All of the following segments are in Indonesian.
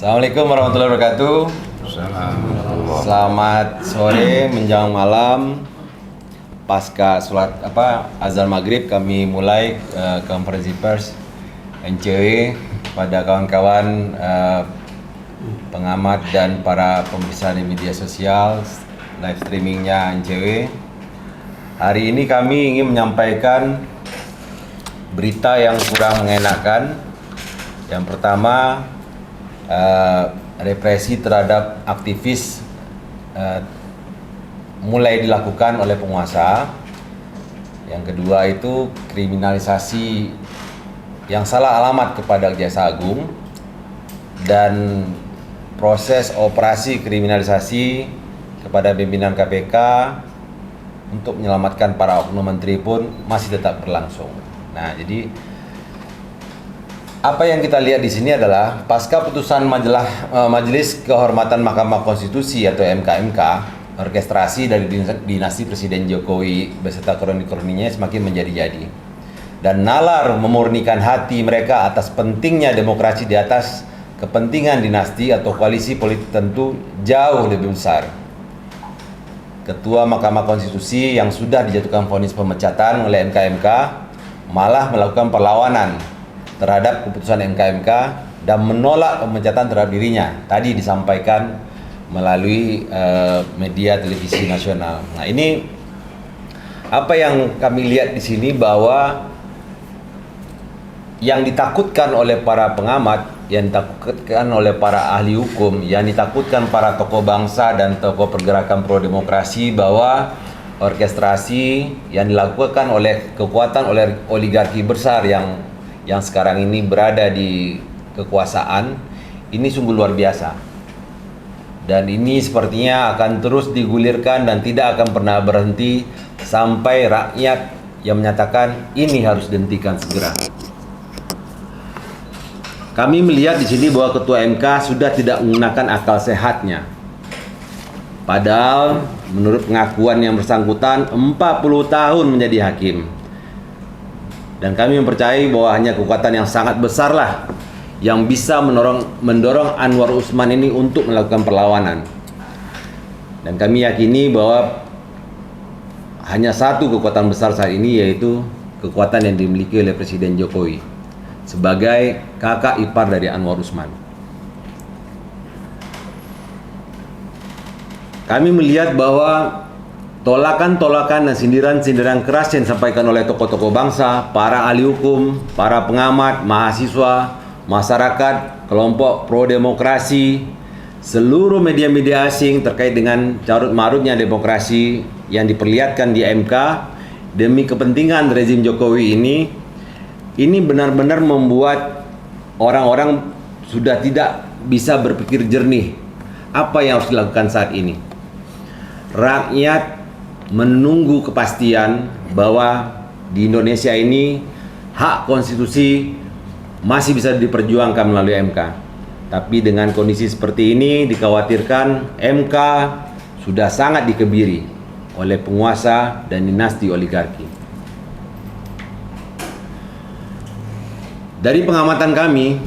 Assalamualaikum warahmatullahi wabarakatuh. Selamat sore menjelang malam. Pasca sholat azan maghrib kami mulai konferensi pers NCW pada kawan-kawan pengamat dan para pemirsa di media sosial live streamingnya NCW. Hari ini kami ingin menyampaikan berita yang kurang mengenakan. Yang pertama, represi terhadap aktivis mulai dilakukan oleh penguasa. Yang kedua itu kriminalisasi yang salah alamat kepada Jaksa Agung dan proses operasi kriminalisasi kepada pimpinan KPK untuk menyelamatkan para oknum menteri pun masih tetap berlangsung. Nah, jadi apa yang kita lihat di sini adalah pasca putusan Majelis Kehormatan Mahkamah Konstitusi atau MKMK, orkestrasi dari dinasti Presiden Jokowi beserta kroni-kroninya semakin menjadi-jadi. Dan nalar memurnikan hati mereka atas pentingnya demokrasi di atas kepentingan dinasti atau koalisi politik tentu jauh lebih besar. Ketua Mahkamah Konstitusi yang sudah dijatuhkan vonis pemecatan oleh MKMK malah melakukan perlawanan terhadap keputusan MKMK dan menolak pemecatan terhadap dirinya. Tadi disampaikan melalui media televisi nasional. Nah, ini apa yang kami lihat di sini, bahwa yang ditakutkan oleh para pengamat, yang ditakutkan oleh para ahli hukum, yang ditakutkan para tokoh bangsa dan tokoh pergerakan pro demokrasi, bahwa orkestrasi yang dilakukan oleh kekuatan oleh oligarki besar yang sekarang ini berada di kekuasaan ini sungguh luar biasa, dan ini sepertinya akan terus digulirkan dan tidak akan pernah berhenti sampai rakyat yang menyatakan ini harus dihentikan segera. Kami melihat di sini bahwa Ketua MK sudah tidak menggunakan akal sehatnya. Padahal menurut pengakuan yang bersangkutan 40 tahun menjadi hakim. Dan kami mempercayai bahwa hanya kekuatan yang sangat besarlah yang bisa mendorong Anwar Usman ini untuk melakukan perlawanan. Dan kami yakini bahwa hanya satu kekuatan besar saat ini, yaitu kekuatan yang dimiliki oleh Presiden Jokowi sebagai kakak ipar dari Anwar Usman. Kami melihat bahwa tolakan-tolakan dan sindiran-sindiran keras yang disampaikan oleh tokoh-tokoh bangsa, para ahli hukum, para pengamat, mahasiswa, masyarakat, kelompok pro-demokrasi, seluruh media-media asing terkait dengan carut-marutnya demokrasi yang diperlihatkan di MK demi kepentingan rezim Jokowi ini benar-benar membuat orang-orang sudah tidak bisa berpikir jernih apa yang harus dilakukan saat ini. Rakyat menunggu kepastian bahwa di Indonesia ini hak konstitusi masih bisa diperjuangkan melalui MK. Tapi dengan kondisi seperti ini dikhawatirkan MK sudah sangat dikebiri oleh penguasa dan dinasti oligarki. Dari pengamatan kami,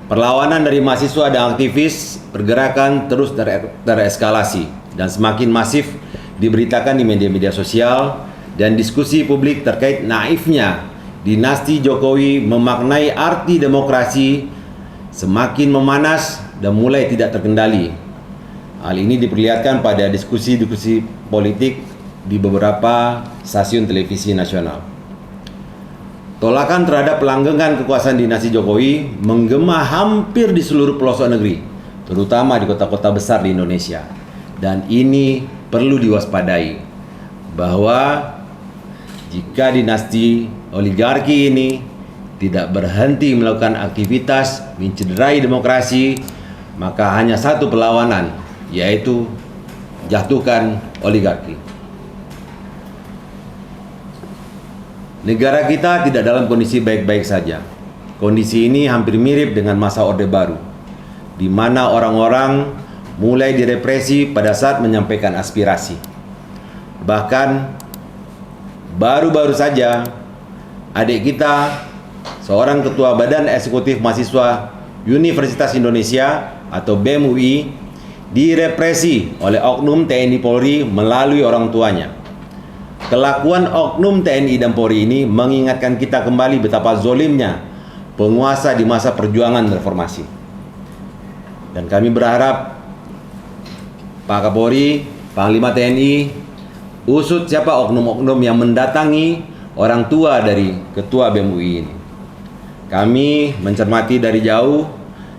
perlawanan dari mahasiswa dan aktivis pergerakan terus tereskalasi dan semakin masif diberitakan di media-media sosial, dan diskusi publik terkait naifnya dinasti Jokowi memaknai arti demokrasi semakin memanas dan mulai tidak terkendali. Hal ini diperlihatkan pada diskusi-diskusi politik di beberapa stasiun televisi nasional. Tolakan terhadap pelanggengan kekuasaan dinasti Jokowi menggema hampir di seluruh pelosok negeri, terutama di kota-kota besar di Indonesia. Dan ini perlu diwaspadai, bahwa jika dinasti oligarki ini tidak berhenti melakukan aktivitas mencederai demokrasi, maka hanya satu perlawanan, yaitu jatuhkan oligarki. Negara kita tidak dalam kondisi baik-baik saja. Kondisi ini hampir mirip dengan masa Orde Baru, di mana orang-orang mulai direpresi pada saat menyampaikan aspirasi. Bahkan baru-baru saja adik kita, seorang ketua Badan Eksekutif Mahasiswa Universitas Indonesia atau BEM UI direpresi oleh oknum TNI Polri melalui orang tuanya. Kelakuan oknum TNI dan Polri ini mengingatkan kita kembali betapa zolimnya penguasa di masa perjuangan reformasi. Dan kami berharap Pak Kapolri, Panglima TNI, usut siapa oknum-oknum yang mendatangi orang tua dari Ketua BEM UI ini. Kami mencermati dari jauh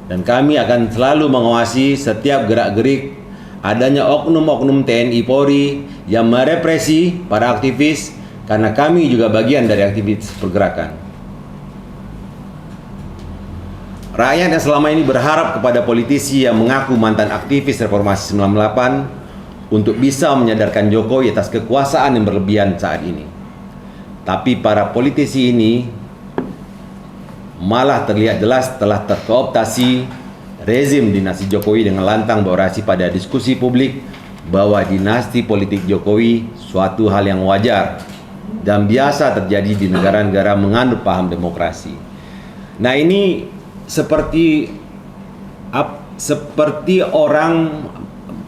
dan kami akan selalu mengawasi setiap gerak-gerik adanya oknum-oknum TNI Polri yang merepresi para aktivis karena kami juga bagian dari aktivis pergerakan. Rakyat yang selama ini berharap kepada politisi yang mengaku mantan aktivis reformasi 98 untuk bisa menyadarkan Jokowi atas kekuasaan yang berlebihan saat ini. Tapi para politisi ini malah terlihat jelas telah terkooptasi rezim dinasti Jokowi dengan lantang berorasi pada diskusi publik bahwa dinasti politik Jokowi suatu hal yang wajar dan biasa terjadi di negara-negara menganut paham demokrasi. Nah, ini seperti orang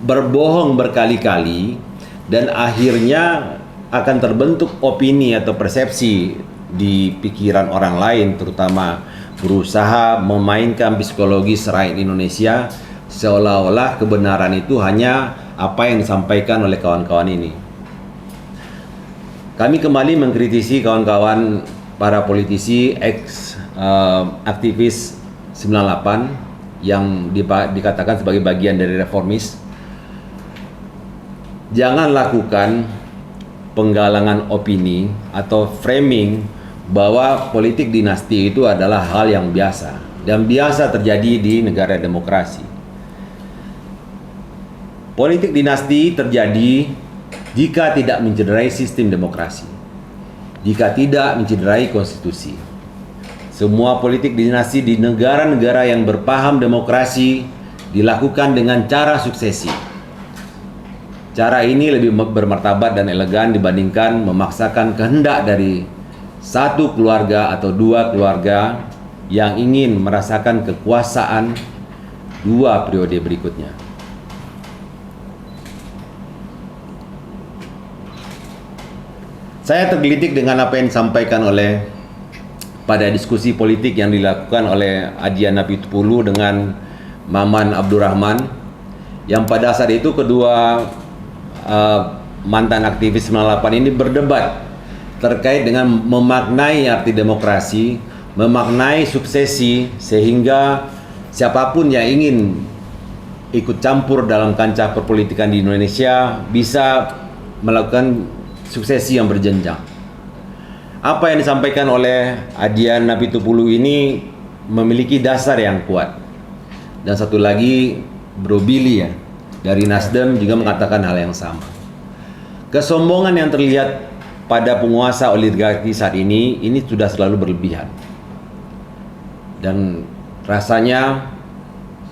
berbohong berkali-kali dan akhirnya akan terbentuk opini atau persepsi di pikiran orang lain, terutama berusaha memainkan psikologis rakyat Indonesia seolah-olah kebenaran itu hanya apa yang disampaikan oleh kawan-kawan ini. Kami kembali mengkritisi kawan-kawan para politisi aktivis 98 yang dikatakan sebagai bagian dari reformis. Jangan lakukan penggalangan opini atau framing bahwa politik dinasti itu adalah hal yang biasa dan biasa terjadi di negara demokrasi. Politik dinasti terjadi jika tidak mencederai sistem demokrasi, jika tidak mencederai konstitusi. Semua politik dinasti di negara-negara yang berpaham demokrasi dilakukan dengan cara suksesi. Cara ini lebih bermartabat dan elegan dibandingkan memaksakan kehendak dari satu keluarga atau dua keluarga yang ingin merasakan kekuasaan dua periode berikutnya. Saya tergelitik dengan apa yang disampaikan oleh pada diskusi politik yang dilakukan oleh Adian Apitupulu dengan Maman Abdurrahman, yang pada saat itu kedua mantan aktivis 98 ini berdebat terkait dengan memaknai arti demokrasi, memaknai suksesi, sehingga siapapun yang ingin ikut campur dalam kancah perpolitikan di Indonesia bisa melakukan suksesi yang berjenjang. Apa yang disampaikan oleh Adian Apitupulu ini memiliki dasar yang kuat. Dan satu lagi, Bro Billy ya, dari Nasdem juga mengatakan hal yang sama. Kesombongan yang terlihat pada penguasa oligarki saat ini sudah selalu berlebihan. Dan rasanya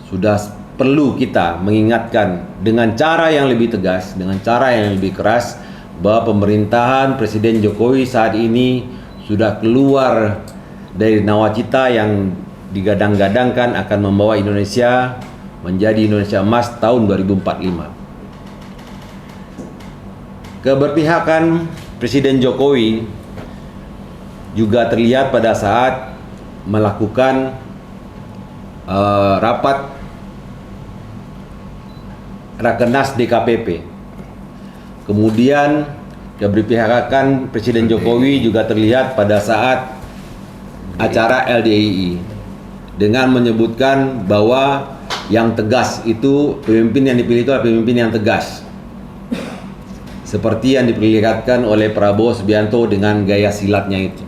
sudah perlu kita mengingatkan dengan cara yang lebih tegas, dengan cara yang lebih keras, bahwa pemerintahan Presiden Jokowi saat ini sudah keluar dari nawacita yang digadang-gadangkan akan membawa Indonesia menjadi Indonesia emas tahun 2045. Keberpihakan Presiden Jokowi juga terlihat pada saat melakukan rapat Rakernas DKPP. Kemudian keberpihakan Presiden Jokowi juga terlihat pada saat acara LDII dengan menyebutkan bahwa yang tegas itu pemimpin yang dipilih itu adalah pemimpin yang tegas. Seperti yang diperlihatkan oleh Prabowo Subianto dengan gaya silatnya itu.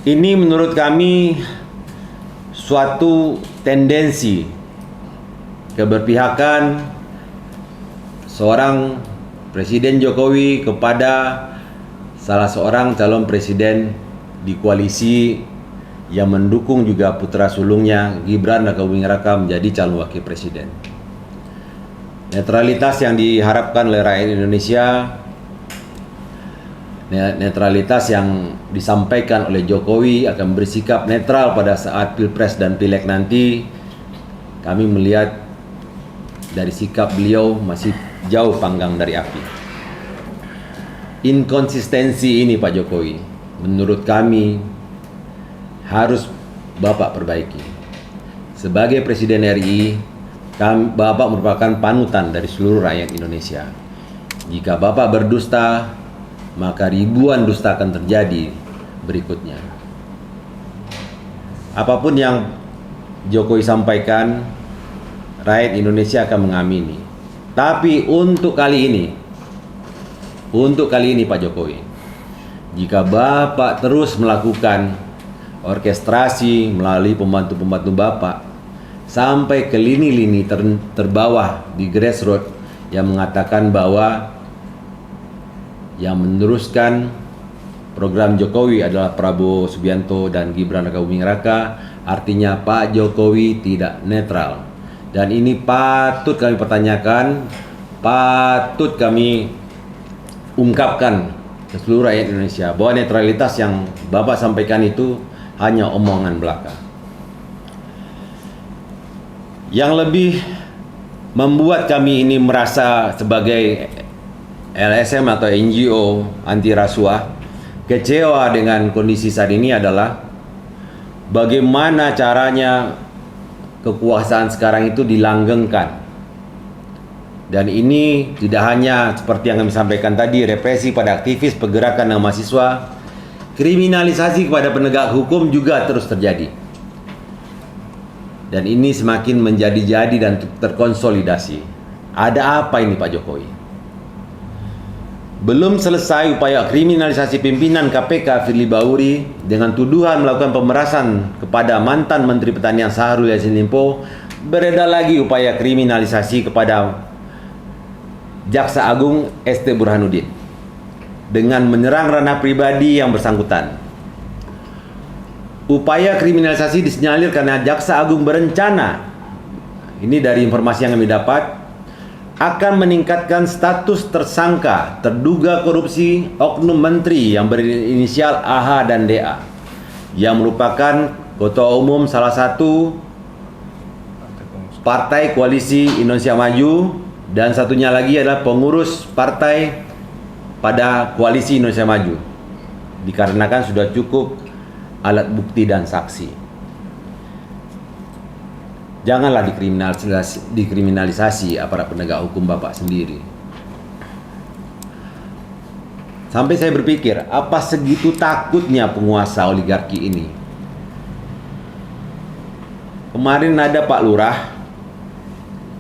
Ini menurut kami suatu tendensi keberpihakan seorang Presiden Jokowi kepada salah seorang calon presiden di koalisi yang mendukung juga putra sulungnya Gibran Rakabuming Raka menjadi calon wakil presiden. Netralitas yang diharapkan oleh rakyat Indonesia Netralitas yang disampaikan oleh Jokowi akan bersikap netral pada saat Pilpres dan Pileg nanti, kami melihat dari sikap beliau masih jauh panggang dari api. Inkonsistensi ini Pak Jokowi, menurut kami harus Bapak perbaiki. Sebagai Presiden RI, Bapak merupakan panutan dari seluruh rakyat Indonesia. Jika Bapak berdusta, maka ribuan dusta akan terjadi berikutnya. Apapun yang Jokowi sampaikan, rakyat Indonesia akan mengamini. Tapi untuk kali ini Pak Jokowi, jika Bapak terus melakukan orkestrasi melalui pembantu-pembantu Bapak sampai ke lini-lini terbawah di grassroots yang mengatakan bahwa yang meneruskan program Jokowi adalah Prabowo Subianto dan Gibran Rakabuming Raka, artinya Pak Jokowi tidak netral. Dan ini patut kami pertanyakan, patut kami ungkapkan ke seluruh rakyat Indonesia bahwa netralitas yang Bapak sampaikan itu hanya omongan belaka. Yang lebih membuat kami ini merasa sebagai LSM atau NGO anti rasuah kecewa dengan kondisi saat ini adalah bagaimana caranya kekuasaan sekarang itu dilanggengkan. Dan ini tidak hanya seperti yang kami sampaikan tadi, represi pada aktivis pergerakan dan mahasiswa, kriminalisasi kepada penegak hukum juga terus terjadi. Dan ini semakin menjadi-jadi dan terkonsolidasi. Ada apa ini Pak Jokowi? Belum selesai upaya kriminalisasi pimpinan KPK Firly Bahuri dengan tuduhan melakukan pemerasan kepada mantan Menteri Pertanian Syahrul Yassin Limpo, beredar lagi upaya kriminalisasi kepada Jaksa Agung ST Burhanuddin dengan menyerang ranah pribadi yang bersangkutan. Upaya kriminalisasi disinyalir karena Jaksa Agung berencana, ini dari informasi yang kami dapat, akan meningkatkan status tersangka terduga korupsi oknum menteri yang berinisial AH dan DA yang merupakan ketua umum salah satu partai koalisi Indonesia Maju dan satunya lagi adalah pengurus partai pada koalisi Indonesia Maju, dikarenakan sudah cukup alat bukti dan saksi. Janganlah dikriminalisasi aparat penegak hukum Bapak sendiri. Sampai saya berpikir, apa segitu takutnya penguasa oligarki ini? Kemarin ada Pak Lurah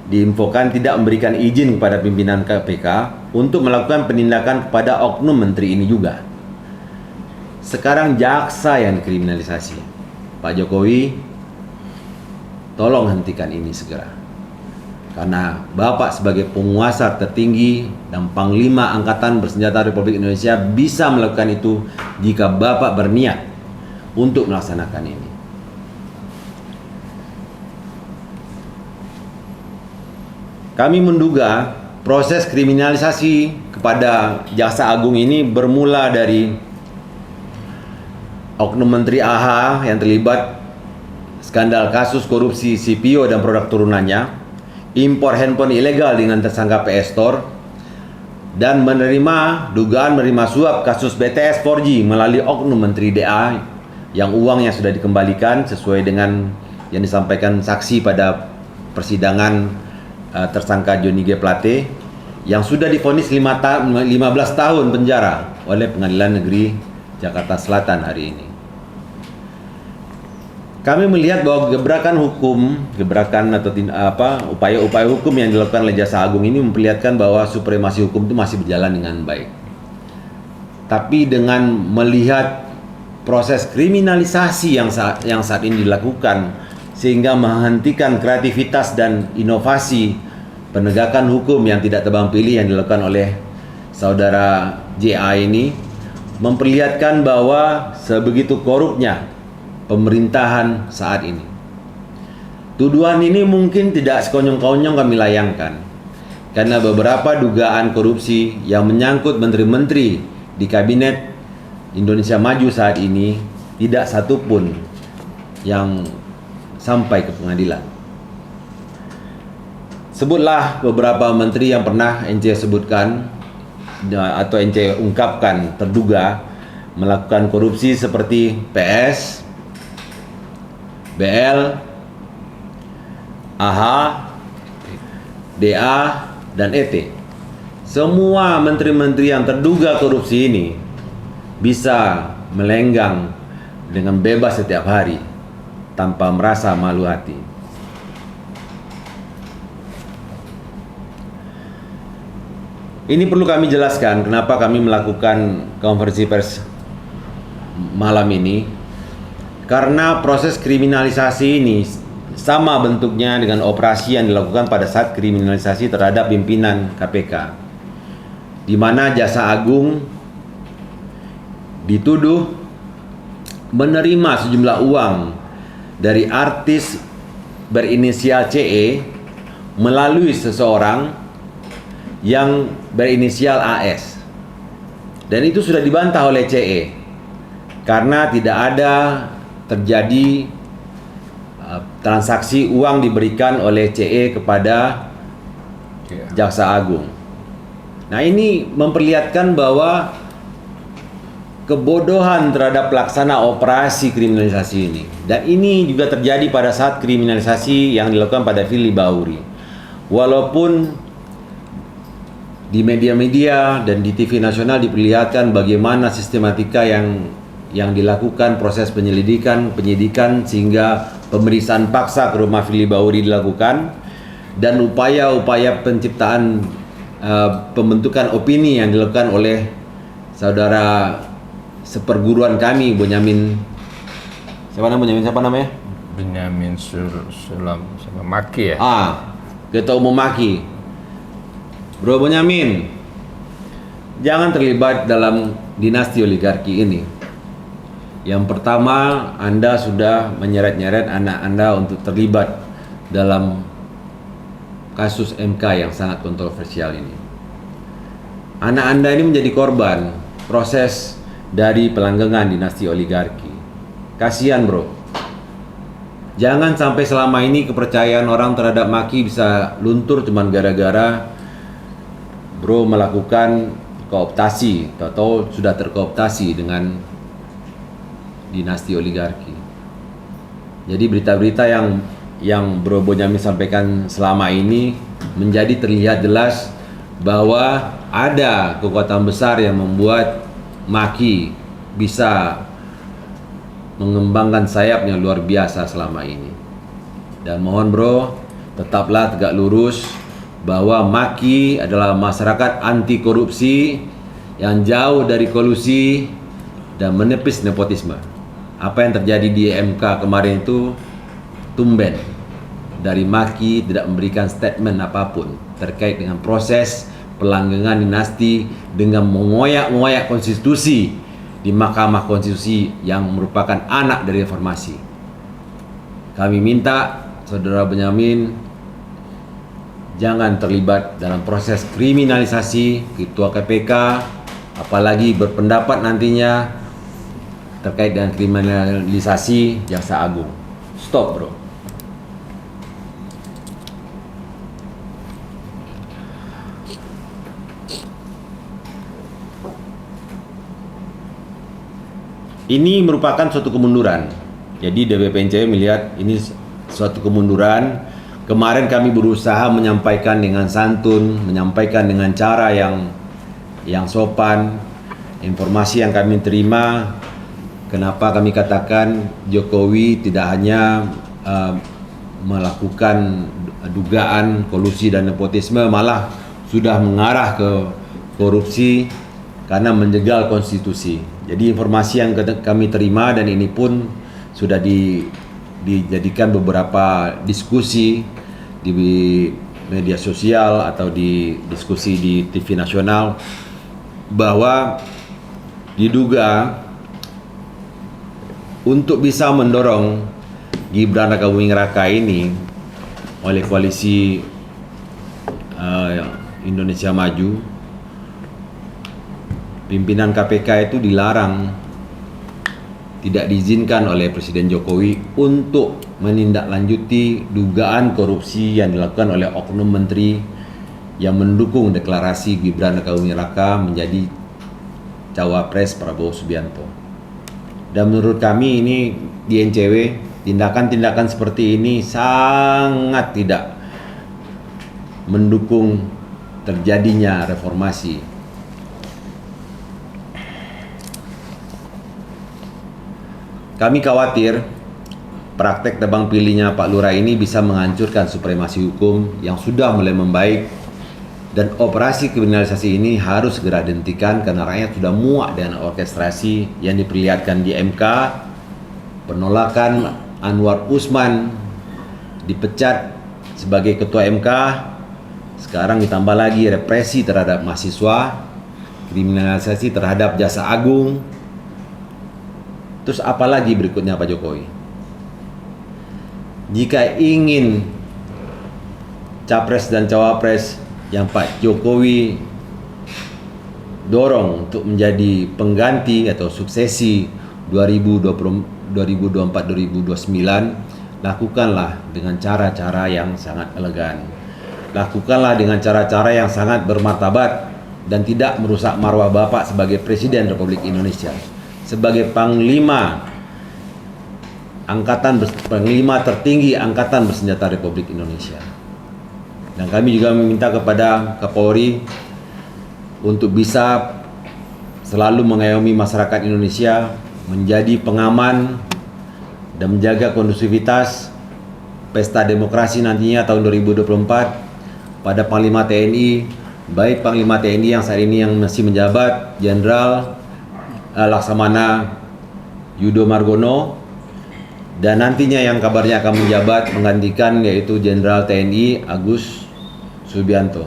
diinfokan tidak memberikan izin kepada pimpinan KPK untuk melakukan penindakan kepada oknum menteri ini juga. Sekarang jaksa yang dikriminalisasi. Pak Jokowi, tolong hentikan ini segera. Karena Bapak sebagai penguasa tertinggi dan Panglima Angkatan Bersenjata Republik Indonesia bisa melakukan itu jika Bapak berniat untuk melaksanakan ini. Kami menduga proses kriminalisasi kepada Jaksa Agung ini bermula dari oknum Menteri AH yang terlibat skandal kasus korupsi CPO dan produk turunannya, impor handphone ilegal dengan tersangka PS Store, dan dugaan menerima suap kasus BTS 4G melalui oknum Menteri DA yang uangnya sudah dikembalikan sesuai dengan yang disampaikan saksi pada persidangan tersangka Johnny G. Plate yang sudah divonis 15 tahun penjara oleh Pengadilan Negeri Jakarta Selatan hari ini. Kami melihat bahwa upaya-upaya hukum yang dilakukan oleh Jaksa Agung ini memperlihatkan bahwa supremasi hukum itu masih berjalan dengan baik. Tapi dengan melihat proses kriminalisasi yang saat ini dilakukan sehingga menghentikan kreativitas dan inovasi penegakan hukum yang tidak tebang pilih yang dilakukan oleh saudara JA ini memperlihatkan bahwa sebegitu korupnya pemerintahan saat ini. Tuduhan ini mungkin tidak sekonyong-konyong kami layangkan, karena beberapa dugaan korupsi yang menyangkut menteri-menteri di kabinet Indonesia Maju saat ini tidak satu pun yang sampai ke pengadilan. Sebutlah beberapa menteri yang pernah Ence sebutkan atau Ence ungkapkan terduga melakukan korupsi seperti PS, BL, AH, DA, dan ET. Semua menteri-menteri yang terduga korupsi ini bisa melenggang dengan bebas setiap hari tanpa merasa malu hati. Ini perlu kami jelaskan kenapa kami melakukan konferensi pers malam ini, karena proses kriminalisasi ini sama bentuknya dengan operasi yang dilakukan pada saat kriminalisasi terhadap pimpinan KPK, di mana Jaksa Agung dituduh menerima sejumlah uang dari artis berinisial CE melalui seseorang yang berinisial AS, dan itu sudah dibantah oleh CE karena tidak ada terjadi transaksi uang diberikan oleh CE kepada Jaksa Agung. Nah, ini memperlihatkan bahwa kebodohan terhadap pelaksana operasi kriminalisasi ini, dan ini juga terjadi pada saat kriminalisasi yang dilakukan pada Firly Bahuri. Walaupun di media-media dan di TV nasional diperlihatkan bagaimana sistematika yang dilakukan, proses penyidikan sehingga pemeriksaan paksa ke rumah Firly Bahuri dilakukan, dan upaya-upaya penciptaan pembentukan opini yang dilakukan oleh saudara seperguruan kami, Bonyamin, siapa namanya? Benyamin Sulam sama Maki ya? Ketua Umum Maki. Bro Bonyamin, jangan terlibat dalam dinasti oligarki ini. Yang pertama, Anda sudah menyeret-nyeret anak Anda untuk terlibat dalam kasus MK yang sangat kontroversial ini. Anak Anda ini menjadi korban proses dari pelanggengan dinasti oligarki. Kasihan bro. Jangan sampai selama ini kepercayaan orang terhadap Maki bisa luntur cuman gara-gara bro melakukan kooptasi atau sudah terkooptasi dengan dinasti oligarki. Jadi berita-berita yang Bro Bonyamin sampaikan selama ini menjadi terlihat jelas bahwa ada kekuatan besar yang membuat Maki bisa mengembangkan sayapnya luar biasa selama ini. Dan mohon bro, tetaplah tegak lurus bahwa Maki adalah masyarakat anti korupsi yang jauh dari kolusi dan menepis nepotisme. Apa yang terjadi di MK kemarin itu tumben dari Maki tidak memberikan statement apapun terkait dengan proses pelanggengan dinasti dengan mengoyak-ngoyak konstitusi di Mahkamah Konstitusi yang merupakan anak dari reformasi. Kami minta saudara Bonyamin jangan terlibat dalam proses kriminalisasi ketua KPK, apalagi berpendapat nantinya terkait dengan kriminalisasi Jaksa Agung. Stop bro. Ini merupakan suatu kemunduran. Jadi DPP melihat ini suatu kemunduran. Kemarin kami berusaha menyampaikan dengan santun, menyampaikan dengan cara yang sopan. Informasi yang kami terima, kenapa kami katakan Jokowi tidak hanya melakukan dugaan kolusi dan nepotisme, malah sudah mengarah ke korupsi karena menjegal konstitusi. Jadi informasi yang kami terima, dan ini pun sudah dijadikan beberapa diskusi di media sosial atau di diskusi di TV nasional, bahwa diduga untuk bisa mendorong Gibran Rakabuming Raka ini oleh koalisi Indonesia Maju, pimpinan KPK itu dilarang, tidak diizinkan oleh Presiden Jokowi untuk menindaklanjuti dugaan korupsi yang dilakukan oleh oknum menteri yang mendukung deklarasi Gibran Rakabuming Raka menjadi cawapres Prabowo Subianto. Dan menurut kami ini di NCW, tindakan-tindakan seperti ini sangat tidak mendukung terjadinya reformasi. Kami khawatir praktek tebang pilihnya Pak Lurah ini bisa menghancurkan supremasi hukum yang sudah mulai membaik, dan operasi kriminalisasi ini harus segera dihentikan karena rakyat sudah muak dengan orkestrasi yang diperlihatkan di MK, penolakan Anwar Usman dipecat sebagai ketua MK, sekarang ditambah lagi represi terhadap mahasiswa, kriminalisasi terhadap Jaksa Agung. Terus apa lagi berikutnya Pak Jokowi? Jika ingin capres dan cawapres yang Pak Jokowi dorong untuk menjadi pengganti atau suksesi 2024-2029, lakukanlah dengan cara-cara yang sangat elegan. Lakukanlah dengan cara-cara yang sangat bermartabat dan tidak merusak marwah Bapak sebagai Presiden Republik Indonesia, sebagai Panglima tertinggi Angkatan Bersenjata Republik Indonesia. Dan kami juga meminta kepada Kapolri untuk bisa selalu mengayomi masyarakat Indonesia, menjadi pengaman dan menjaga kondusivitas pesta demokrasi nantinya tahun 2024 pada Panglima TNI, baik Panglima TNI yang saat ini yang masih menjabat Jenderal Laksamana Yudo Margono, dan nantinya yang kabarnya akan menjabat menggantikan yaitu Jenderal TNI Agus Subianto.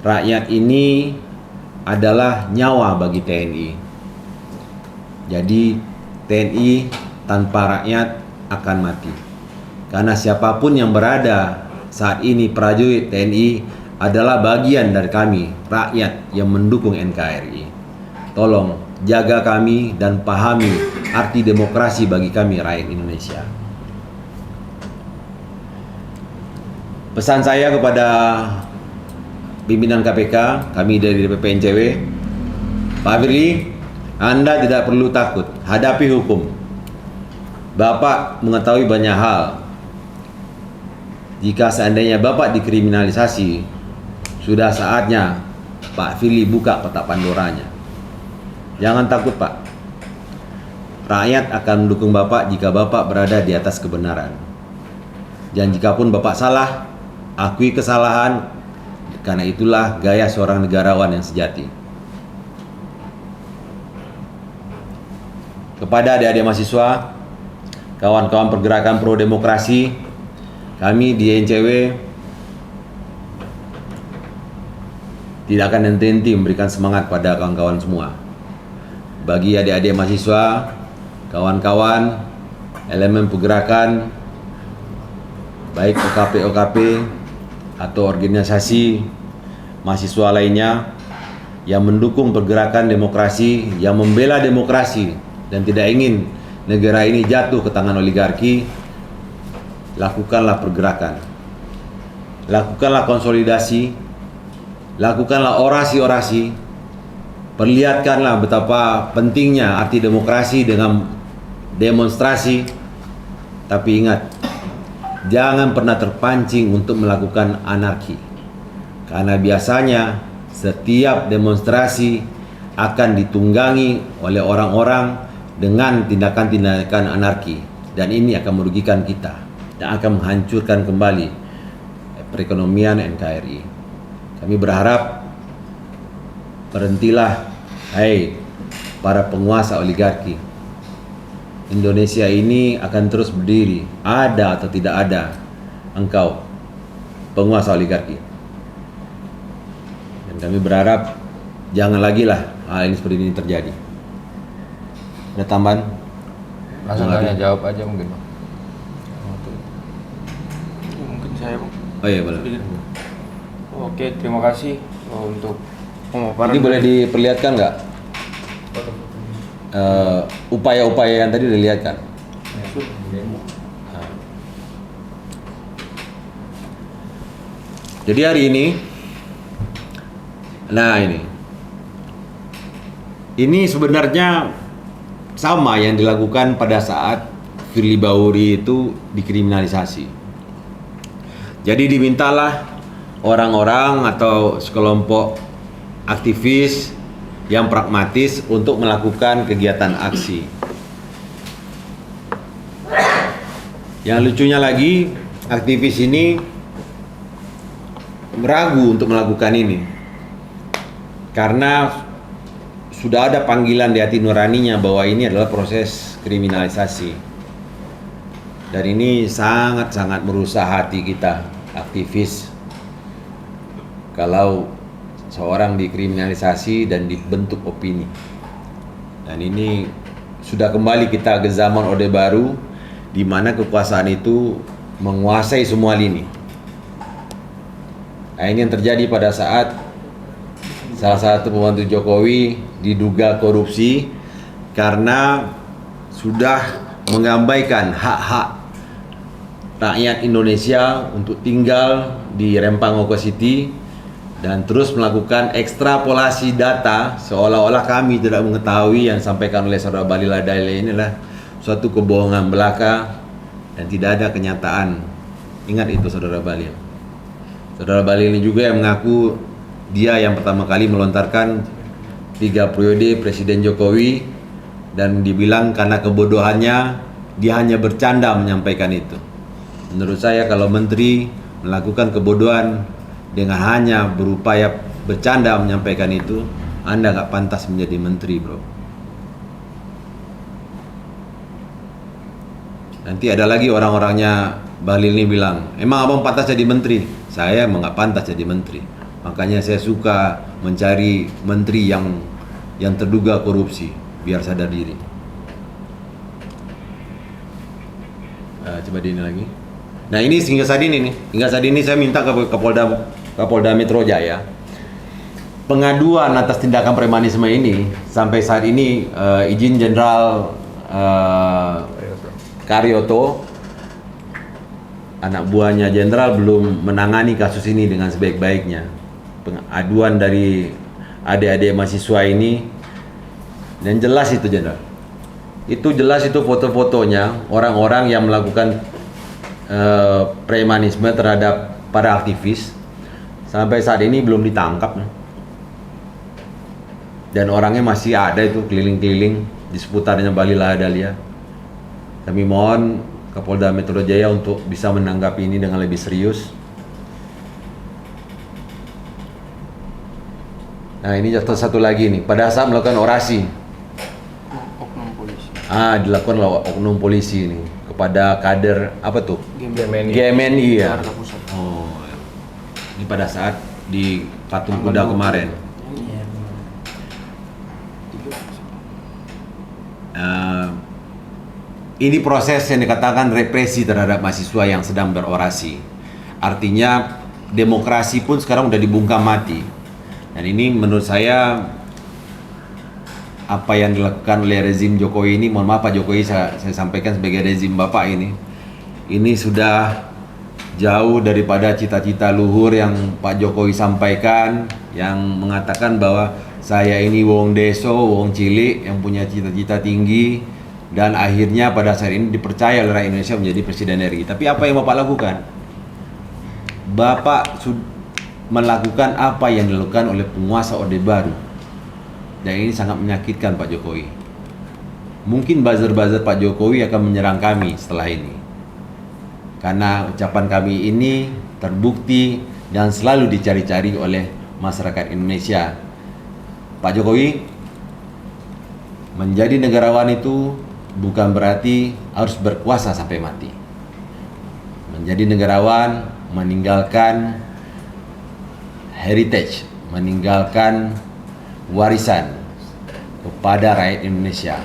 Rakyat ini adalah nyawa bagi TNI. Jadi TNI tanpa rakyat akan mati. Karena siapapun yang berada saat ini prajurit TNI adalah bagian dari kami, rakyat yang mendukung NKRI. Tolong jaga kami dan pahami arti demokrasi bagi kami rakyat Indonesia. Pesan saya kepada pimpinan KPK, kami dari DPP NCW, Pak Firly, Anda tidak perlu takut, hadapi hukum. Bapak mengetahui banyak hal. Jika seandainya Bapak dikriminalisasi, sudah saatnya Pak Firly buka kotak Pandoranya. Jangan takut Pak. Rakyat akan mendukung Bapak jika Bapak berada di atas kebenaran. Dan jikapun Bapak salah, akui kesalahan, karena itulah gaya seorang negarawan yang sejati. Kepada adik-adik mahasiswa, kawan-kawan pergerakan pro demokrasi, kami di NCW tidak akan henti-henti memberikan semangat pada kawan-kawan semua. Bagi adik-adik mahasiswa, kawan-kawan, elemen pergerakan, baik OKP atau organisasi mahasiswa lainnya yang mendukung pergerakan demokrasi, yang membela demokrasi dan tidak ingin negara ini jatuh ke tangan oligarki, lakukanlah pergerakan, lakukanlah konsolidasi, lakukanlah orasi-orasi, perlihatkanlah betapa pentingnya arti demokrasi dengan demonstrasi. Tapi ingat, jangan pernah terpancing untuk melakukan anarki, karena biasanya setiap demonstrasi akan ditunggangi oleh orang-orang dengan tindakan-tindakan anarki, dan ini akan merugikan kita dan akan menghancurkan kembali perekonomian NKRI. Kami berharap berhentilah, hai para penguasa oligarki. Indonesia ini akan terus berdiri, ada atau tidak ada engkau penguasa oligarki. Dan kami berharap jangan lagi lah hal ini seperti ini terjadi. Ada tambahan? Langsung tanya jawab aja mungkin Bang. Mungkin saya Bang. Oh iya boleh. Oke, terima kasih untuk pemaparan. Ini boleh diperlihatkan nggak upaya-upaya yang tadi udah lihat kan. Jadi hari ini, nah ini sebenarnya sama yang dilakukan pada saat Firly Bahuri itu dikriminalisasi. Jadi dimintalah orang-orang atau sekelompok aktivis yang pragmatis untuk melakukan kegiatan aksi. Yang lucunya lagi, aktivis ini ragu untuk melakukan ini karena sudah ada panggilan di hati nuraninya bahwa ini adalah proses kriminalisasi, dan ini sangat-sangat merusak hati kita aktivis kalau seorang dikriminalisasi dan dibentuk opini. Dan ini sudah kembali kita ke zaman Orde Baru di mana kekuasaan itu menguasai semua lini. Nah, ini yang terjadi pada saat salah satu pembantu Jokowi diduga korupsi karena sudah mengabaikan hak-hak rakyat Indonesia untuk tinggal di Rempang Oko City dan terus melakukan ekstrapolasi data seolah-olah kami tidak mengetahui yang disampaikan oleh Saudara Balil Ladaile ini adalah suatu kebohongan belaka dan tidak ada kenyataan. Ingat itu Saudara Balil. Saudara Balil ini juga yang mengaku dia yang pertama kali melontarkan 3 periode Presiden Jokowi, dan dibilang karena kebodohannya dia hanya bercanda menyampaikan itu. Menurut saya kalau menteri melakukan kebodohan dengan hanya berupaya bercanda menyampaikan itu, Anda nggak pantas menjadi menteri, bro. Nanti ada lagi orang-orangnya Balil ini bilang, emang abang pantas jadi menteri? Saya emang nggak pantas jadi menteri. Makanya saya suka mencari menteri yang terduga korupsi, biar sadar diri. Coba di ini lagi. Nah ini hingga saat ini saya minta ke Kapolda Metro Jaya pengaduan atas tindakan premanisme ini. Sampai saat ini izin Jenderal Karyoto, anak buahnya Jenderal, belum menangani kasus ini dengan sebaik-baiknya. Pengaduan dari adik-adik mahasiswa ini, dan jelas itu Jenderal. Itu jelas itu foto-fotonya orang-orang yang melakukan premanisme terhadap para aktivis. Sampai saat ini belum ditangkap. Dan orangnya masih ada itu keliling-keliling di seputarnya Balil Ladaile. Kami mohon Kapolda Metro Jaya untuk bisa menanggapi ini dengan lebih serius. Nah ini satu lagi nih, pada saat melakukan orasi, Oknum polisi. dilakukan oleh oknum polisi ini kepada kader apa tuh? GMNI. GMNI ya. Jakarta Pusat. Oh, ini pada saat di Patung Kuda kemarin. Ini proses yang dikatakan represi terhadap mahasiswa yang sedang berorasi. Artinya demokrasi pun sekarang udah dibungkam mati. Dan ini menurut saya apa yang dilakukan oleh rezim Jokowi ini, mohon maaf Pak Jokowi, saya sampaikan sebagai rezim Bapak ini sudah jauh daripada cita-cita luhur yang Pak Jokowi sampaikan, yang mengatakan bahwa saya ini wong deso, wong cilik yang punya cita-cita tinggi, dan akhirnya pada saat ini dipercaya oleh rakyat Indonesia menjadi Presiden RI. Tapi apa yang Bapak lakukan? Bapak melakukan apa yang dilakukan oleh penguasa Orde Baru. Dan ini sangat menyakitkan Pak Jokowi. Mungkin buzzer-buzzer Pak Jokowi akan menyerang kami setelah ini. Karena ucapan kami ini terbukti dan selalu dicari-cari oleh masyarakat Indonesia. Pak Jokowi, menjadi negarawan itu bukan berarti harus berkuasa sampai mati. Menjadi negarawan meninggalkan heritage, meninggalkan warisan kepada rakyat Indonesia.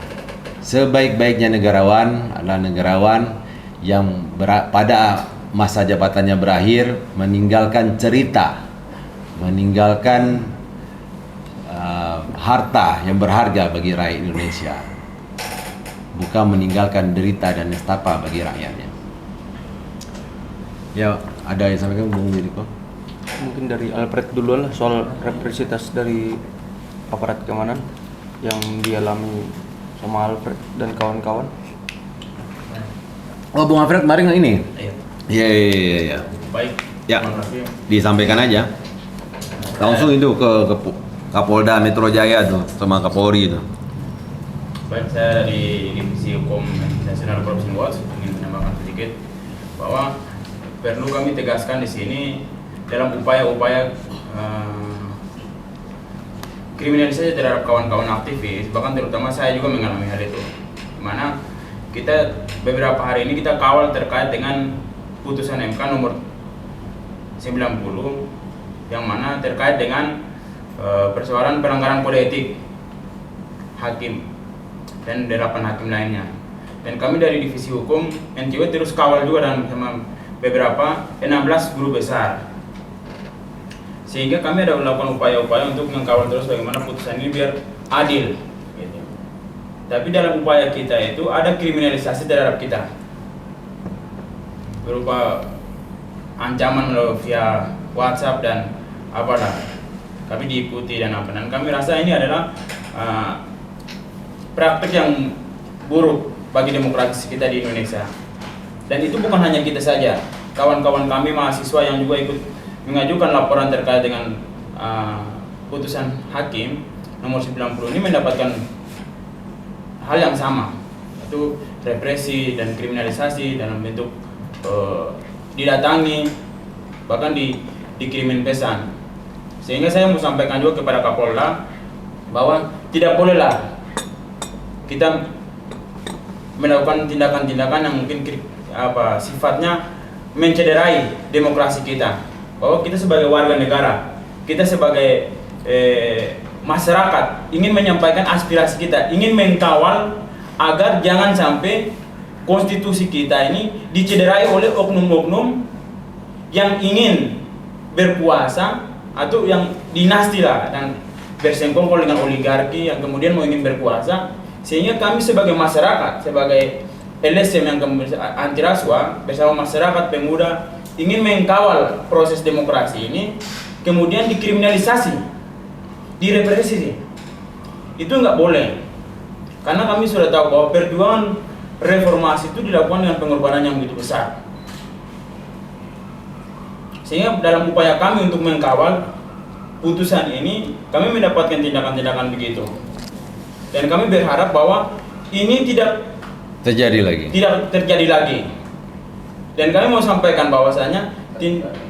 Sebaik-baiknya negarawan adalah negarawan yang pada masa jabatannya berakhir meninggalkan cerita, meninggalkan harta yang berharga bagi rakyat Indonesia. bukan meninggalkan derita dan nestapa bagi rakyatnya. Ya, ada yang sampaikan Bung Diriko? Mungkin dari Alfred dulu lah soal represitas dari aparat keamanan yang dialami sama Alfred dan kawan-kawan. Oh, Bung Alfred kemarin ini? Iya. Iya. Baik. Ya, Terima kasih. disampaikan aja. Langsung itu ke Kapolda Metro Jaya tuh sama Kapolri itu. Baik, saya dari Divisi Hukum Nasional Corruption Watch ingin menambahkan sedikit bahwa perlu kami tegaskan di sini dalam upaya-upaya kriminalisasi terhadap kawan-kawan aktivis, bahkan terutama saya juga mengalami hal itu, dimana kita beberapa hari ini kita kawal terkait dengan putusan MK nomor 90 yang mana terkait dengan persoalan pelanggaran kode etik hakim dan 8 hakim lainnya. Dan kami dari Divisi Hukum NCW terus kawal juga dan sama beberapa 16 guru besar, sehingga kami ada melakukan upaya-upaya untuk mengkawal terus bagaimana putusan ini biar adil gitu. Tapi dalam upaya kita itu ada kriminalisasi terhadap kita berupa ancaman melalui via WhatsApp dan apalah, kami diikuti dan apa, dan kami rasa ini adalah praktik yang buruk bagi demokrasi kita di Indonesia. Dan itu bukan hanya kita saja, kawan-kawan kami mahasiswa yang juga ikut mengajukan laporan terkait dengan putusan hakim nomor 90 ini mendapatkan hal yang sama, itu represi dan kriminalisasi dalam bentuk didatangi, bahkan dikirimin pesan. Sehingga saya mau sampaikan juga kepada Kapolda bahwa tidak bolehlah kita melakukan tindakan-tindakan yang mungkin sifatnya mencederai demokrasi kita. Bahwa kita sebagai warga negara, kita sebagai masyarakat ingin menyampaikan aspirasi kita, ingin mengkawal agar jangan sampai konstitusi kita ini dicederai oleh oknum-oknum yang ingin berkuasa atau yang dinasti lah dan bersengkongkol dengan oligarki yang kemudian mau ingin berkuasa. Sehingga kami sebagai masyarakat, sebagai LSM yang anti rasuah bersama masyarakat pemuda ingin mengkawal proses demokrasi ini, kemudian dikriminalisasi, direpresi. Itu nggak boleh, karena kami sudah tahu bahwa perjuangan reformasi itu dilakukan dengan pengorbanan yang begitu besar. Sehingga dalam upaya kami untuk mengkawal putusan ini, kami mendapatkan tindakan-tindakan begitu. Dan kami berharap bahwa ini tidak terjadi lagi. Dan kami mau sampaikan bahwasanya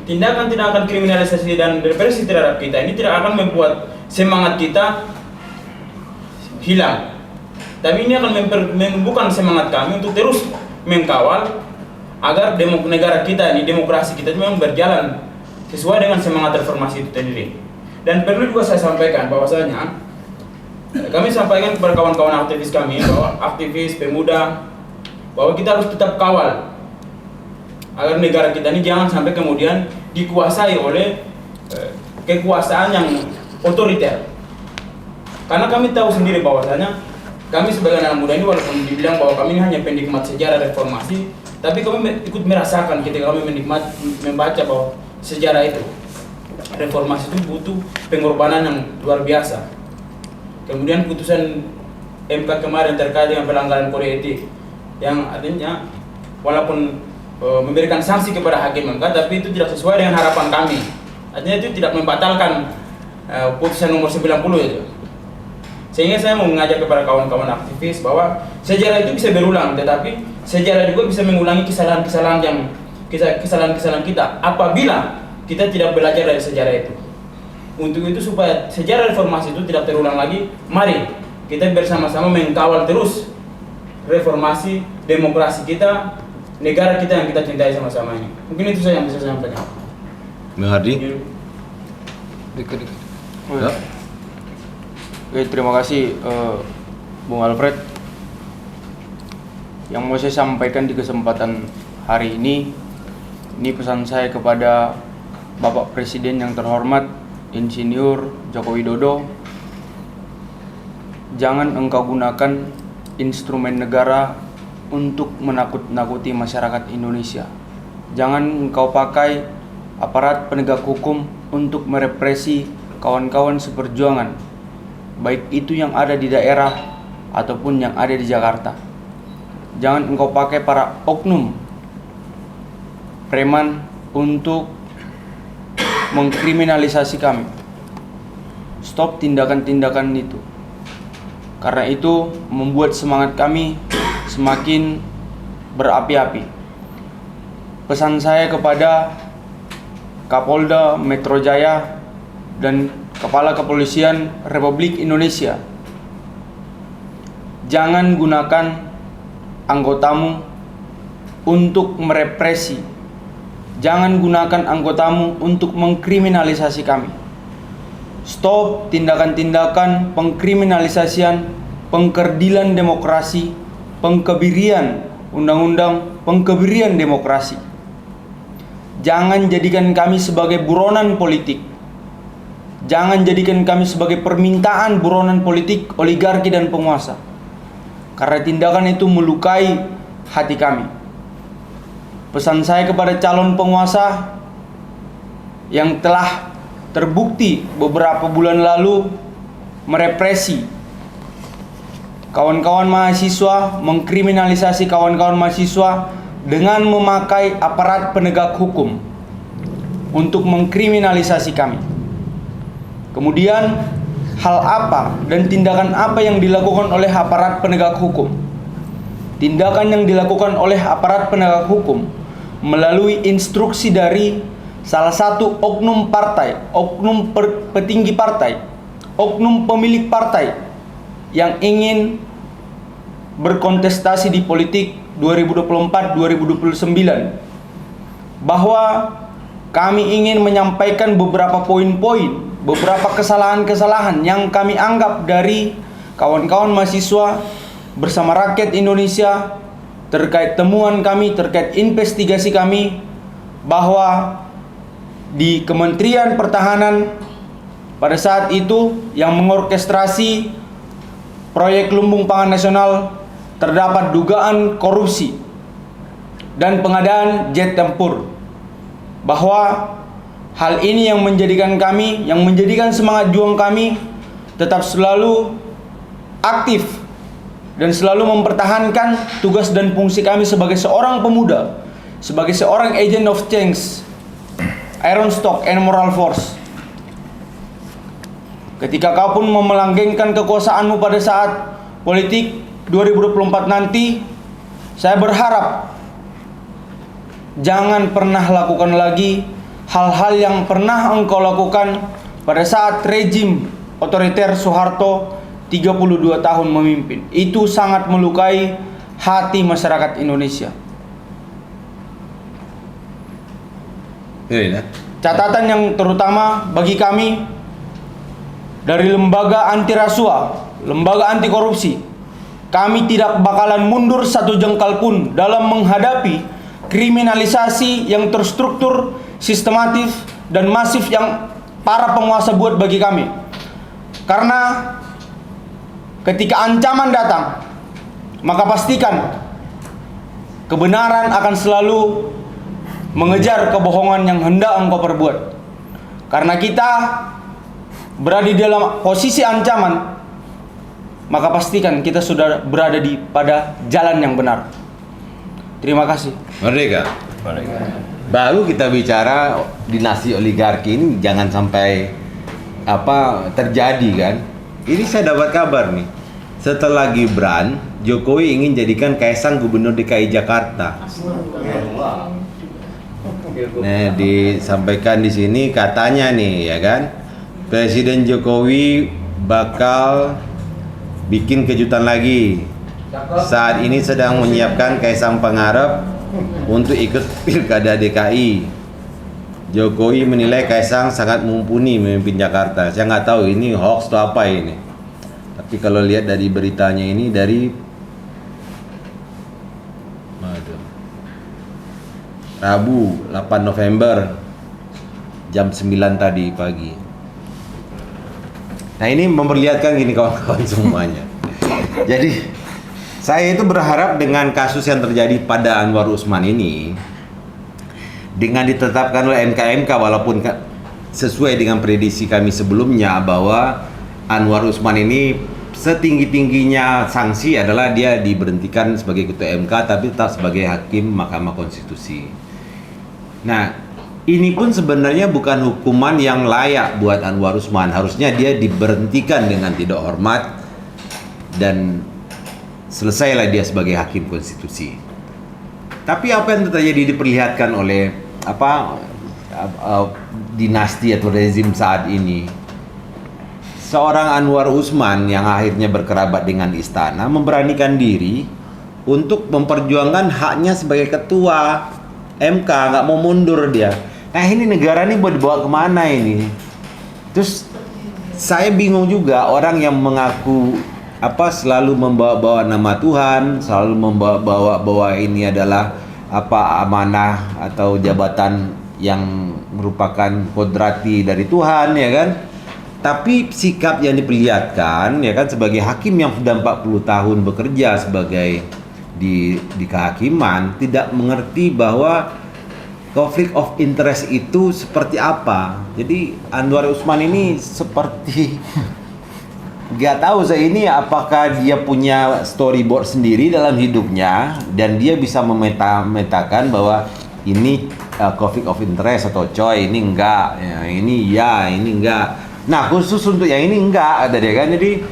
tindakan-tindakan kriminalisasi dan represi terhadap kita ini tidak akan membuat semangat kita hilang. Tapi ini akan membuka semangat kami untuk terus mengkawal agar negara kita ini, demokrasi kita itu memang berjalan sesuai dengan semangat reformasi itu sendiri. Dan perlu juga saya sampaikan bahwasanya kami sampaikan kepada kawan-kawan aktivis kami, bahwa aktivis pemuda, bahwa kita harus tetap kawal agar negara kita ini jangan sampai kemudian dikuasai oleh kekuasaan yang otoriter. Karena kami tahu sendiri bahwasanya kami sebagai anak muda ini, walaupun dibilang bahwa kami ini hanya penikmat sejarah reformasi, tapi kami ikut merasakan ketika kami membaca bahwa sejarah itu, reformasi itu butuh pengorbanan yang luar biasa. Kemudian putusan MK kemarin terkait dengan pelanggaran kode etik yang artinya walaupun memberikan sanksi kepada hakim MK, tapi itu tidak sesuai dengan harapan kami. Artinya itu tidak membatalkan putusan nomor 90 itu. Sehingga saya mau mengajak kepada kawan-kawan aktivis bahwa sejarah itu bisa berulang, tetapi sejarah juga bisa mengulangi kesalahan-kesalahan kita apabila kita tidak belajar dari sejarah itu. Untuk itu, supaya sejarah reformasi itu tidak terulang lagi, mari kita bersama-sama mengkawal terus reformasi demokrasi kita, negara kita yang kita cintai sama-sama ini. Mungkin itu saja yang bisa saya sampaikan. Mengerti? Oke, terima kasih Bung Alfred. Yang mau saya sampaikan di kesempatan hari ini pesan saya kepada Bapak Presiden yang terhormat Insinyur Joko Widodo. Jangan engkau gunakan instrumen negara untuk menakut-nakuti masyarakat Indonesia. Jangan engkau pakai aparat penegak hukum untuk merepresi kawan-kawan seperjuangan, baik itu yang ada di daerah ataupun yang ada di Jakarta. Jangan engkau pakai para oknum preman untuk mengkriminalisasi kami. Stop tindakan-tindakan itu. Karena itu membuat semangat kami semakin berapi-api. Pesan saya kepada Kapolda Metro Jaya dan Kepala Kepolisian Republik Indonesia, jangan gunakan anggotamu untuk merepresi. Jangan gunakan anggotamu untuk mengkriminalisasi kami. Stop tindakan-tindakan pengkriminalisasian, pengkerdilan demokrasi, pengkebirian undang-undang, pengkebirian demokrasi. Jangan jadikan kami sebagai buronan politik. Jangan jadikan kami sebagai permintaan buronan politik, oligarki dan penguasa. Karena tindakan itu melukai hati kami. Pesan saya kepada calon penguasa yang telah terbukti beberapa bulan lalu merepresi kawan-kawan mahasiswa, mengkriminalisasi kawan-kawan mahasiswa dengan memakai aparat penegak hukum untuk mengkriminalisasi kami. Kemudian hal apa dan tindakan apa yang dilakukan oleh aparat penegak hukum? Tindakan yang dilakukan oleh aparat penegak hukum melalui instruksi dari salah satu oknum partai, oknum petinggi partai, oknum pemilik partai yang ingin berkontestasi di politik 2024-2029, bahwa kami ingin menyampaikan beberapa poin-poin, beberapa kesalahan-kesalahan yang kami anggap dari kawan-kawan mahasiswa bersama rakyat Indonesia terkait temuan kami, terkait investigasi kami, bahwa di Kementerian Pertahanan pada saat itu yang mengorkestrasi proyek Lumbung Pangan Nasional terdapat dugaan korupsi dan pengadaan jet tempur. Bahwa hal ini yang menjadikan kami, yang menjadikan semangat juang kami tetap selalu aktif dan selalu mempertahankan tugas dan fungsi kami sebagai seorang pemuda, sebagai seorang agent of change, Iron Stock and Moral Force. Ketika kau pun memelanggengkan kekuasaanmu pada saat politik 2024 nanti, saya berharap jangan pernah lakukan lagi hal-hal yang pernah engkau lakukan pada saat rejim otoriter Soeharto 32 tahun memimpin. Itu sangat melukai hati masyarakat Indonesia. Catatan yang terutama bagi kami dari lembaga anti rasuah, lembaga anti korupsi, kami tidak bakalan mundur satu jengkal pun dalam menghadapi kriminalisasi yang terstruktur, sistematis dan masif yang para penguasa buat bagi kami. Karena ketika ancaman datang, maka pastikan kebenaran akan selalu mengejar kebohongan yang hendak engkau perbuat. Karena kita berada di dalam posisi ancaman, maka pastikan kita sudah berada pada jalan yang benar. Terima kasih. Merdeka. Baru kita bicara dinasti oligarki ini jangan sampai terjadi kan. Ini saya dapat kabar nih. Setelah Gibran, Jokowi ingin jadikan Kaisang gubernur DKI Jakarta. Nah, disampaikan di sini katanya nih ya kan, Presiden Jokowi bakal bikin kejutan lagi. Saat ini sedang menyiapkan Kaisang Pangarep untuk ikut Pilkada DKI. Jokowi menilai Kaisang sangat mumpuni memimpin Jakarta. Saya nggak tahu ini hoax atau apa ini. Tapi kalau lihat dari beritanya ini dari Rabu 8 November jam 9 tadi pagi. Nah ini memperlihatkan gini kawan-kawan semuanya. Jadi Saya itu berharap dengan kasus yang terjadi pada Anwar Usman ini, dengan ditetapkan oleh MK walaupun sesuai dengan prediksi kami sebelumnya bahwa Anwar Usman ini setinggi-tingginya sanksi adalah dia diberhentikan sebagai ketua MK tapi tetap sebagai hakim Mahkamah Konstitusi. Nah, ini pun sebenarnya bukan hukuman yang layak buat Anwar Usman. Harusnya dia diberhentikan dengan tidak hormat dan selesailah dia sebagai hakim konstitusi. Tapi apa yang terjadi diperlihatkan oleh dinasti atau rezim saat ini, seorang Anwar Usman yang akhirnya berkerabat dengan istana memberanikan diri untuk memperjuangkan haknya sebagai ketua MK, nggak mau mundur dia. Nah ini negara ini mau dibawa kemana ini? Terus saya bingung juga orang yang mengaku selalu membawa-bawa nama Tuhan, selalu membawa bahwa ini adalah amanah atau jabatan yang merupakan kodrati dari Tuhan, ya kan? Tapi sikap yang diperlihatkan, ya kan, sebagai hakim yang sudah 40 tahun bekerja sebagai di kehakiman, tidak mengerti bahwa konflik of interest itu seperti apa. Jadi Anwar Usman ini seperti gak tahu saya ini apakah dia punya storyboard sendiri dalam hidupnya dan dia bisa memetakan bahwa ini conflict of interest atau coy ini enggak, ya, ini enggak. Nah khusus untuk yang ini enggak ada deh kan. Jadi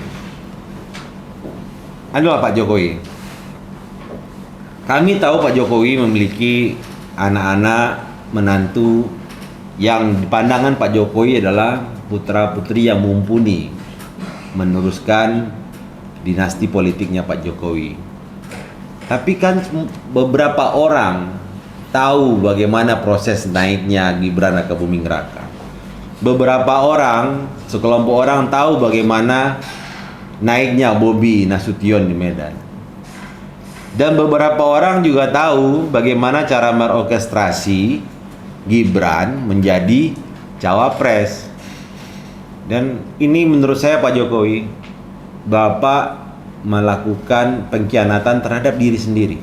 adalah Pak Jokowi. Kami tahu Pak Jokowi memiliki anak-anak menantu yang di pandangan Pak Jokowi adalah putra-putri yang mumpuni meneruskan dinasti politiknya Pak Jokowi. Tapi kan beberapa orang tahu bagaimana proses naiknya Gibran Rakabuming Raka. Beberapa orang, sekelompok orang tahu bagaimana naiknya Bobi Nasution di Medan. Dan beberapa orang juga tahu bagaimana cara merorkestrasi Gibran menjadi cawapres. Dan ini menurut saya Pak Jokowi, Bapak melakukan pengkhianatan terhadap diri sendiri.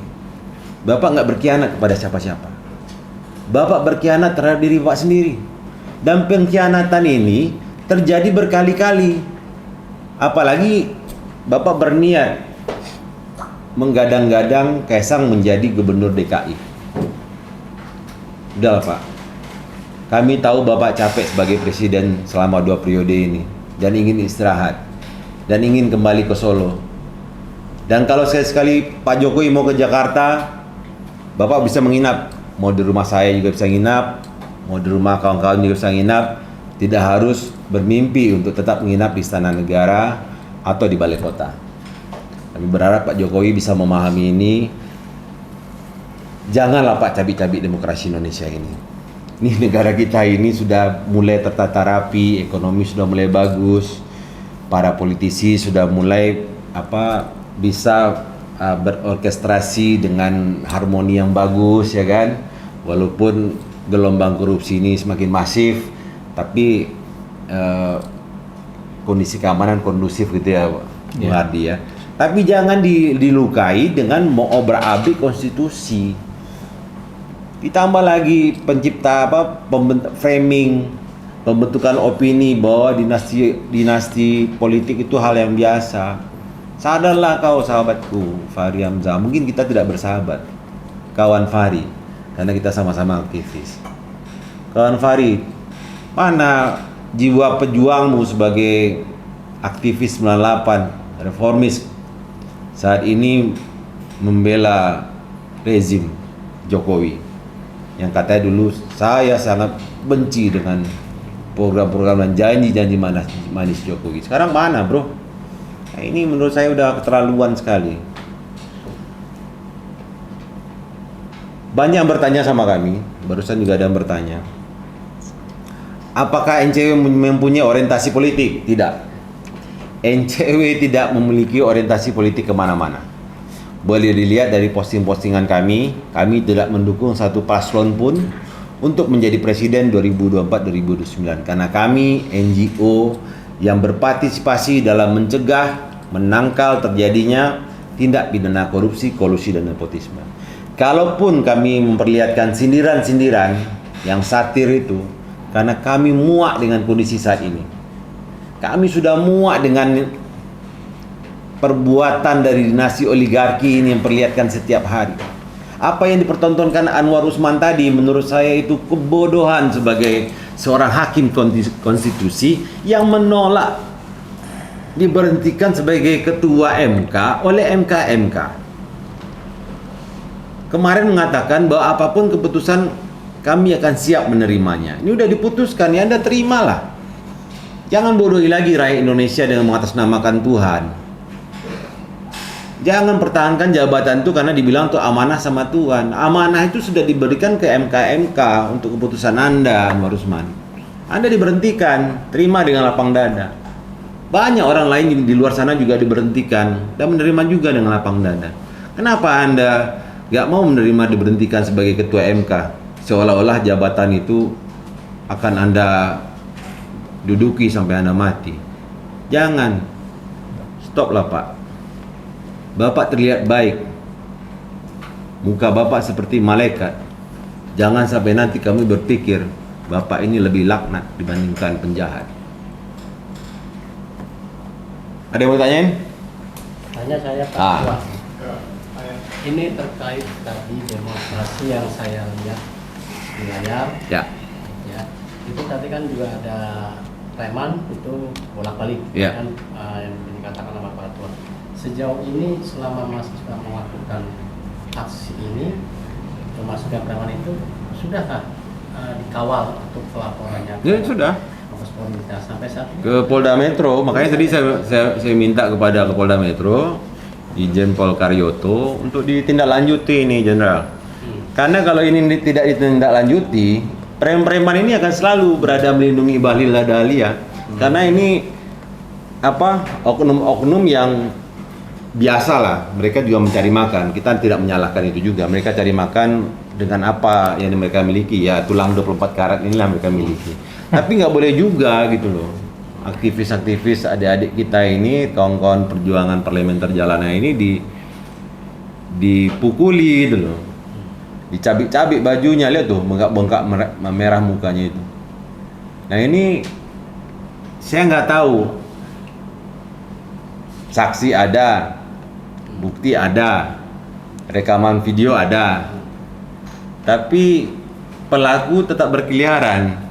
Bapak nggak berkhianat kepada siapa-siapa. Bapak berkhianat terhadap diri Bapak sendiri. Dan pengkhianatan ini terjadi berkali-kali. Apalagi Bapak berniat menggadang-gadang Kaisang menjadi gubernur DKI. Udah Pak, kami tahu Bapak capek sebagai presiden selama 2 periode ini dan ingin istirahat dan ingin kembali ke Solo. Dan kalau sekali-sekali Pak Jokowi mau ke Jakarta, Bapak bisa menginap. Mau di rumah saya juga bisa nginap, mau di rumah kawan-kawan juga bisa nginap. Tidak harus bermimpi untuk tetap menginap di Istana Negara atau di Balai Kota. Kami berharap Pak Jokowi bisa memahami ini. Janganlah Pak cabik-cabik demokrasi Indonesia ini. Ini negara kita ini sudah mulai tertata rapi, ekonomi sudah mulai bagus, para politisi sudah mulai bisa berorkestrasi dengan harmoni yang bagus, ya kan. Walaupun gelombang korupsi ini semakin masif, tapi kondisi keamanan kondusif gitu ya, Bung Ardi ya. Tapi jangan dilukai dengan mengobrak-abrik konstitusi. Ditambah lagi framing, pembentukan opini bahwa dinasti politik itu hal yang biasa. Sadarlah kau sahabatku Fahri Hamzah, mungkin kita tidak bersahabat, kawan Fahri, karena kita sama-sama aktivis. Kawan Fahri, mana jiwa pejuangmu sebagai aktivis 98, reformis, saat ini membela rezim Jokowi yang katanya dulu saya sangat benci dengan program-program dan janji-janji manis Jokowi. Sekarang mana bro? Nah, ini menurut saya udah keterlaluan sekali. Banyak yang bertanya sama kami, barusan juga ada yang bertanya, apakah NCW mempunyai orientasi politik? Tidak. NCW tidak memiliki orientasi politik kemana-mana. Boleh dilihat dari posting-postingan kami tidak mendukung satu paslon pun untuk menjadi presiden 2024-2029. Karena kami NGO yang berpartisipasi dalam mencegah, menangkal terjadinya tindak pidana korupsi, kolusi dan nepotisme. Kalaupun kami memperlihatkan sindiran-sindiran yang satir itu, karena kami muak dengan kondisi saat ini. Kami sudah muak dengan perbuatan dari dinasti oligarki ini yang perlihatkan setiap hari. Apa yang dipertontonkan Anwar Usman tadi menurut saya itu kebodohan sebagai seorang hakim konstitusi yang menolak diberhentikan sebagai ketua MK oleh MK. Kemarin mengatakan bahwa apapun keputusan kami akan siap menerimanya. Ini udah diputuskan, ya Anda terimalah. Jangan bodohi lagi rakyat Indonesia dengan mengatasnamakan Tuhan. Jangan pertahankan jabatan itu karena dibilang tuh amanah sama Tuhan. Amanah itu sudah diberikan ke MK untuk keputusan Anda, Anwar Usman. Anda diberhentikan, terima dengan lapang dada. Banyak orang lain di luar sana juga diberhentikan dan menerima juga dengan lapang dada. Kenapa Anda gak mau menerima diberhentikan sebagai ketua MK? Seolah-olah jabatan itu akan Anda duduki sampai Anda mati. Jangan. Stoplah Pak. Bapak terlihat baik. Muka Bapak seperti malaikat. Jangan sampai nanti kami berpikir Bapak ini lebih laknat dibandingkan penjahat. Ada yang mau tanyain? Tanya saya Pak Ah. Ketua. Ini terkait tadi demonstrasi yang saya lihat di layar. Ya. Ya, itu tadi kan juga ada preman itu bolak-balik, Ya. kan yang dikatakan sama Pak Ketua. Sejauh ini selama mahasiswa melakukan aksi ini, termasuk yang preman itu, sudahkah dikawal untuk pelaporannya? Ya sudah. Mabes Polri sampai saat ini? Ke Polda Metro, makanya tadi saya minta kepada Polda Metro Irjen Pol Karyoto untuk ditindaklanjuti ini, Jenderal. Karena kalau ini tidak ditindaklanjuti, preman-preman ini akan selalu berada melindungi Bahlil Lahadalia. Karena ini oknum-oknum yang biasa lah, mereka juga mencari makan. Kita tidak menyalahkan itu juga. Mereka cari makan dengan apa yang mereka miliki, ya tulang 24 karat inilah mereka miliki. Tapi nggak boleh juga gitu loh. Aktivis-aktivis adik-adik kita ini, kawan-kawan perjuangan parlementer jalanan ini dipukuli gitu loh. Dicabik-cabik bajunya, lihat tuh bengkak-bengkak merah mukanya itu. Nah ini saya nggak tahu. Saksi ada, bukti ada, rekaman video ada, tapi pelaku tetap berkeliaran.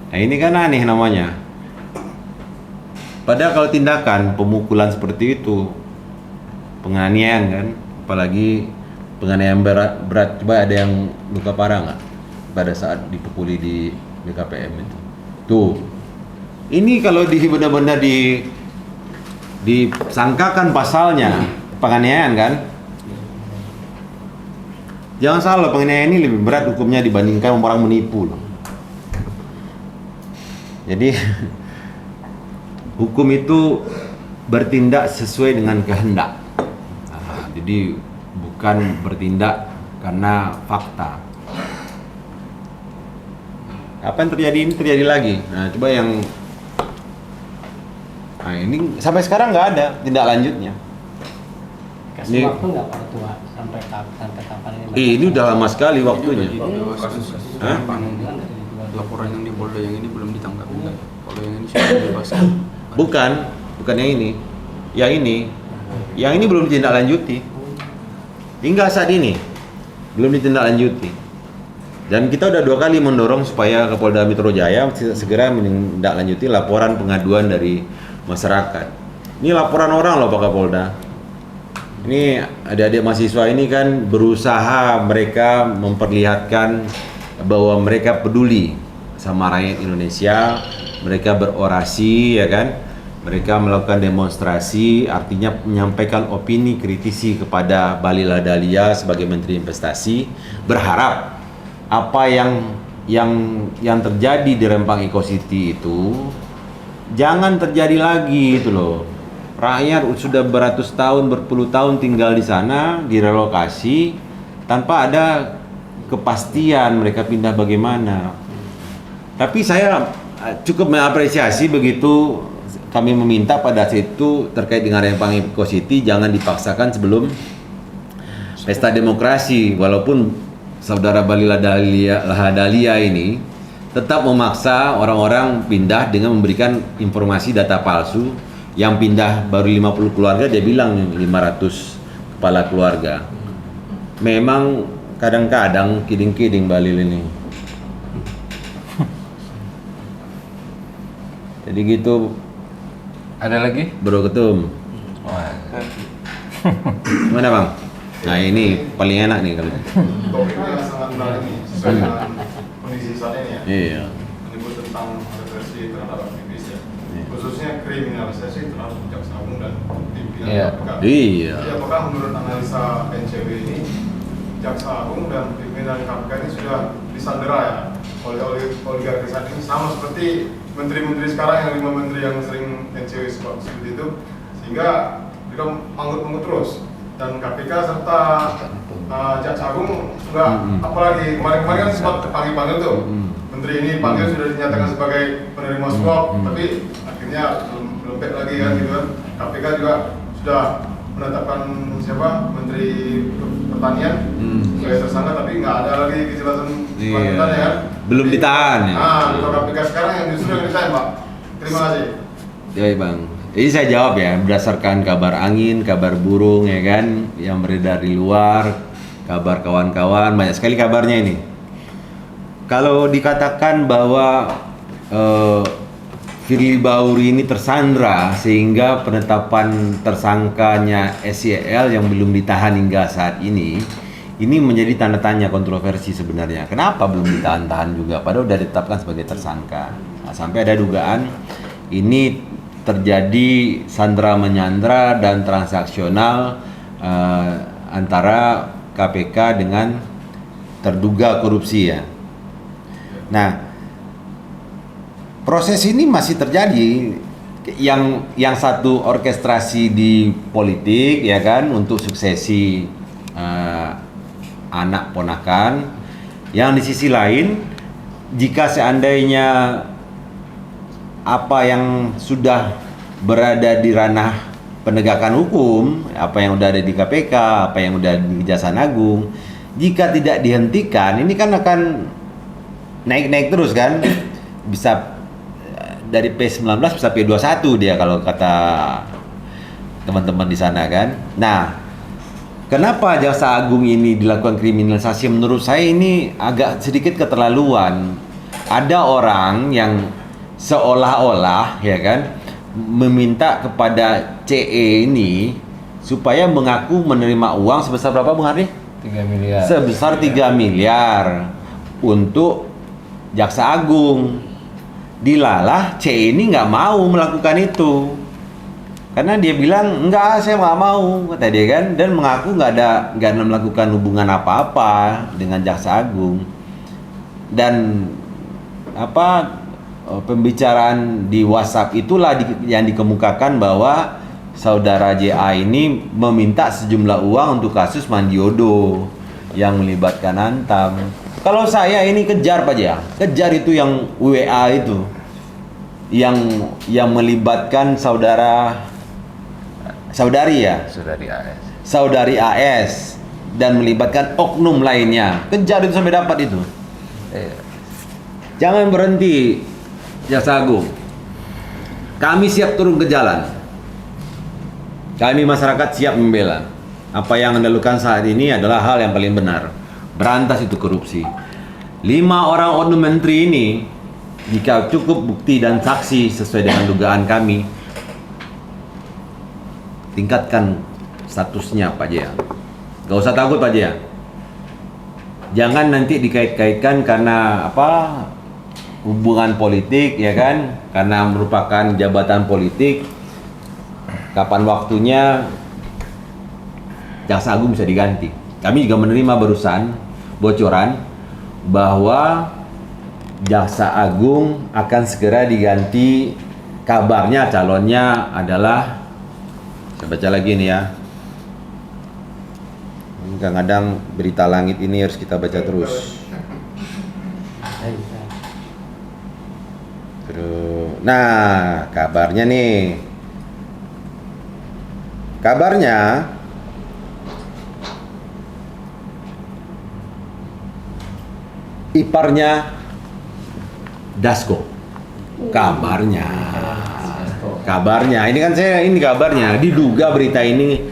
Nah ini kan aneh namanya. Padahal kalau tindakan pemukulan seperti itu, penganiayaan kan, apalagi penganiayaan berat, coba ada yang luka parah nggak pada saat dipukuli di BKPM itu? Tuh, ini kalau benar-benar disangkakan pasalnya penganiayaan kan? Jangan salah, penganiayaan ini lebih berat hukumnya dibandingkan orang menipu loh. Jadi hukum itu bertindak sesuai dengan kehendak. Jadi bukan bertindak karena fakta. Apa yang terjadi ini terjadi lagi. Nah, coba yang ini sampai sekarang nggak ada tindak lanjutnya. Kasih Ini- waktu nggak Pak Ketua sampai kapan ini? Ini udah lama sekali waktunya. Kasus Hah? laporan yang di Polda yang ini belum ditangkap juga. Kalau yang ini sudah dibebaskan. Bukan yang ini. Yang ini belum ditindaklanjuti. Hingga saat ini belum ditindaklanjuti. Dan kita udah 2 kali mendorong supaya Kapolda Metro Jaya segera menindaklanjuti laporan pengaduan dari masyarakat. Ini laporan orang loh Pak Kapolda. Ini adik-adik mahasiswa ini kan berusaha mereka memperlihatkan bahwa mereka peduli sama rakyat Indonesia. Mereka berorasi, ya kan? Mereka melakukan demonstrasi, artinya menyampaikan opini kritisi kepada Bahlil Lahadalia sebagai Menteri Investasi, berharap apa yang terjadi di Rempang Eco City itu jangan terjadi lagi itu loh. Rakyat sudah beratus tahun, berpuluh tahun tinggal di sana, direlokasi tanpa ada kepastian mereka pindah bagaimana. Tapi saya cukup mengapresiasi begitu kami meminta pada saat itu terkait dengan Rempang Eco City jangan dipaksakan sebelum pesta demokrasi, walaupun saudara Bali Lahadalia ini tetap memaksa orang-orang pindah dengan memberikan informasi data palsu. Yang pindah baru 50 keluarga, dia bilang 500 kepala keluarga. Memang kadang-kadang kiding-kiding Bali ini. Jadi gitu, Ada lagi? Bro Ketum. Wah. Gimana Bang? Nah ini paling enak nih kalau. Topiknya sangat menarik nih, sesuai dengan kondisi saat ini ya. Iya. Menyebut tentang represi terhadap aktivis ya. Iya. Khususnya kriminalisasi terhadap Jaksa Agung dan pimpinan Iya. KPK. Iya. Jadi apakah menurut analisa NCW ini Jaksa Agung dan pimpinan KPK ini sudah disandera ya oleh oligarki saat ini, sama seperti menteri-menteri sekarang, yang 5 menteri yang sering NCW seperti itu, sehingga mereka manggut-manggut terus. Dan KPK serta Jaksa Agung sudah apalagi kemarin-kemarin kan sempat panggil-panggil tuh, menteri ini panggil sudah dinyatakan sebagai penerima suap, tapi akhirnya belum back lagi kan gitu kan. KPK juga sudah menetapkan siapa menteri pertanian sebagai tersangka, tapi nggak ada lagi kejelasan lanjutannya kan. Belum ditahan ya. Kalau KPK sekarang yang justru yang ditahan Pak. Terima kasih. Ya Bang. Jadi saya jawab ya, berdasarkan kabar angin, kabar burung ya kan, yang beredar di luar, kabar kawan-kawan, banyak sekali kabarnya ini. Kalau dikatakan bahwa Firly Bahuri ini tersandra sehingga penetapan tersangkanya SYL yang belum ditahan hingga saat ini menjadi tanda tanya, kontroversi sebenarnya. Kenapa belum ditahan-tahan juga padahal sudah ditetapkan sebagai tersangka. Nah, sampai ada dugaan ini terjadi sandra menyandra dan transaksional antara KPK dengan terduga korupsi ya. Nah, proses ini masih terjadi, yang satu orkestrasi di politik ya kan untuk suksesi anak ponakan, yang di sisi lain jika seandainya apa yang sudah berada di ranah penegakan hukum, apa yang udah ada di KPK, apa yang udah di Kejaksaan Agung, jika tidak dihentikan ini kan akan naik-naik terus kan, bisa dari P19 bisa P21 dia kalau kata teman-teman di sana kan. Nah, kenapa Jaksa Agung ini dilakukan kriminalisasi? Menurut saya ini agak sedikit keterlaluan. Ada orang yang seolah-olah ya kan meminta kepada CE ini supaya mengaku menerima uang sebesar berapa Bung Hardi? 3 miliar. Sebesar 3 miliar untuk Jaksa Agung. Dilalah CE ini nggak mau melakukan itu karena dia bilang enggak, saya nggak mau kata dia kan, dan mengaku nggak ada melakukan hubungan apa-apa dengan Jaksa Agung. Dan pembicaraan di WhatsApp itulah yang dikemukakan bahwa saudara JA ini meminta sejumlah uang untuk kasus Mandiodo yang melibatkan Antam. Kalau saya ini kejar Pak Jaya, kejar itu yang WA itu, yang melibatkan saudari AS dan melibatkan oknum lainnya, kejar itu sampai dapat itu. Jangan berhenti Jaksa Agung. Kami siap turun ke jalan. Kami masyarakat siap membela. Apa yang Anda lakukan saat ini adalah hal yang paling benar. Berantas itu korupsi. 5 orang oknum menteri ini, jika cukup bukti dan saksi sesuai dengan dugaan kami, tingkatkan statusnya Pak Jaya. Gak usah takut Pak Jaya. Jangan nanti dikait-kaitkan karena hubungan politik ya kan, karena merupakan jabatan politik. Kapan waktunya Jaksa Agung bisa diganti. Kami juga menerima barusan bocoran bahwa Jaksa Agung akan segera diganti. Kabarnya calonnya adalah, saya baca lagi nih ya, kadang-kadang berita langit ini harus kita baca terus. Terus Nah, kabarnya nih. Kabarnya iparnya Dasko. Kabarnya. Ini kan ini kabarnya. Diduga berita ini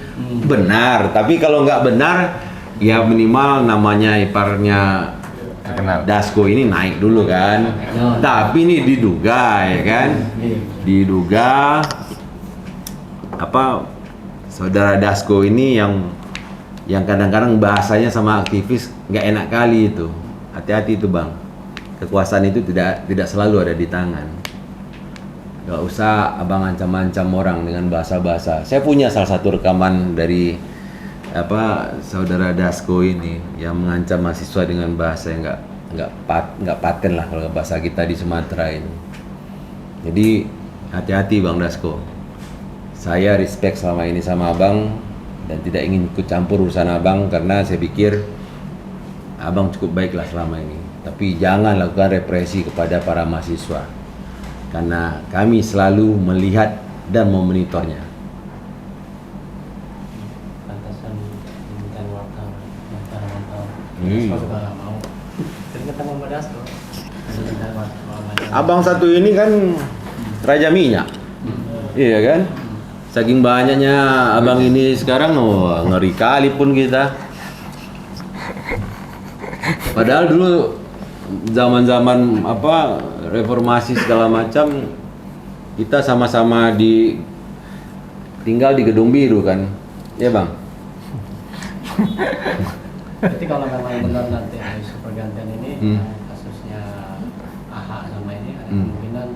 benar, tapi kalau nggak benar, ya minimal namanya iparnya Terkenal. Dasko ini naik dulu kan. Tapi ini diduga ya kan. Diduga apa saudara Dasko ini yang kadang-kadang bahasanya sama aktivis nggak enak kali itu. Hati-hati itu Bang. Kekuasaan itu tidak selalu ada di tangan. Gak usah abang ancam-ancam orang dengan bahasa-bahasa. Saya punya salah satu rekaman dari saudara Dasko ini yang mengancam mahasiswa dengan bahasa yang nggak paten lah kalau bahasa kita di Sumatera ini. Jadi hati-hati Bang Dasko. Saya respect selama ini sama abang dan tidak ingin ikut campur urusan abang karena saya pikir abang cukup baiklah selama ini. Tapi jangan lakukan represi kepada para mahasiswa karena kami selalu melihat dan memonitornya. Pantasan minta wartawan. Hmm. Dasko juga nggak mau. Jadi ketemu sama Dasko. Minta wartawan. Abang satu ini kan raja minyak, iya kan? Saking banyaknya abang ini sekarang, ngeri kali pun kita. Padahal dulu zaman-zaman reformasi segala macam kita sama-sama tinggal di Gedung Biru kan, ya Bang? Jadi kalau memang benar nanti ada isu pergantian ini, kasusnya AHA sama ini ada kemungkinan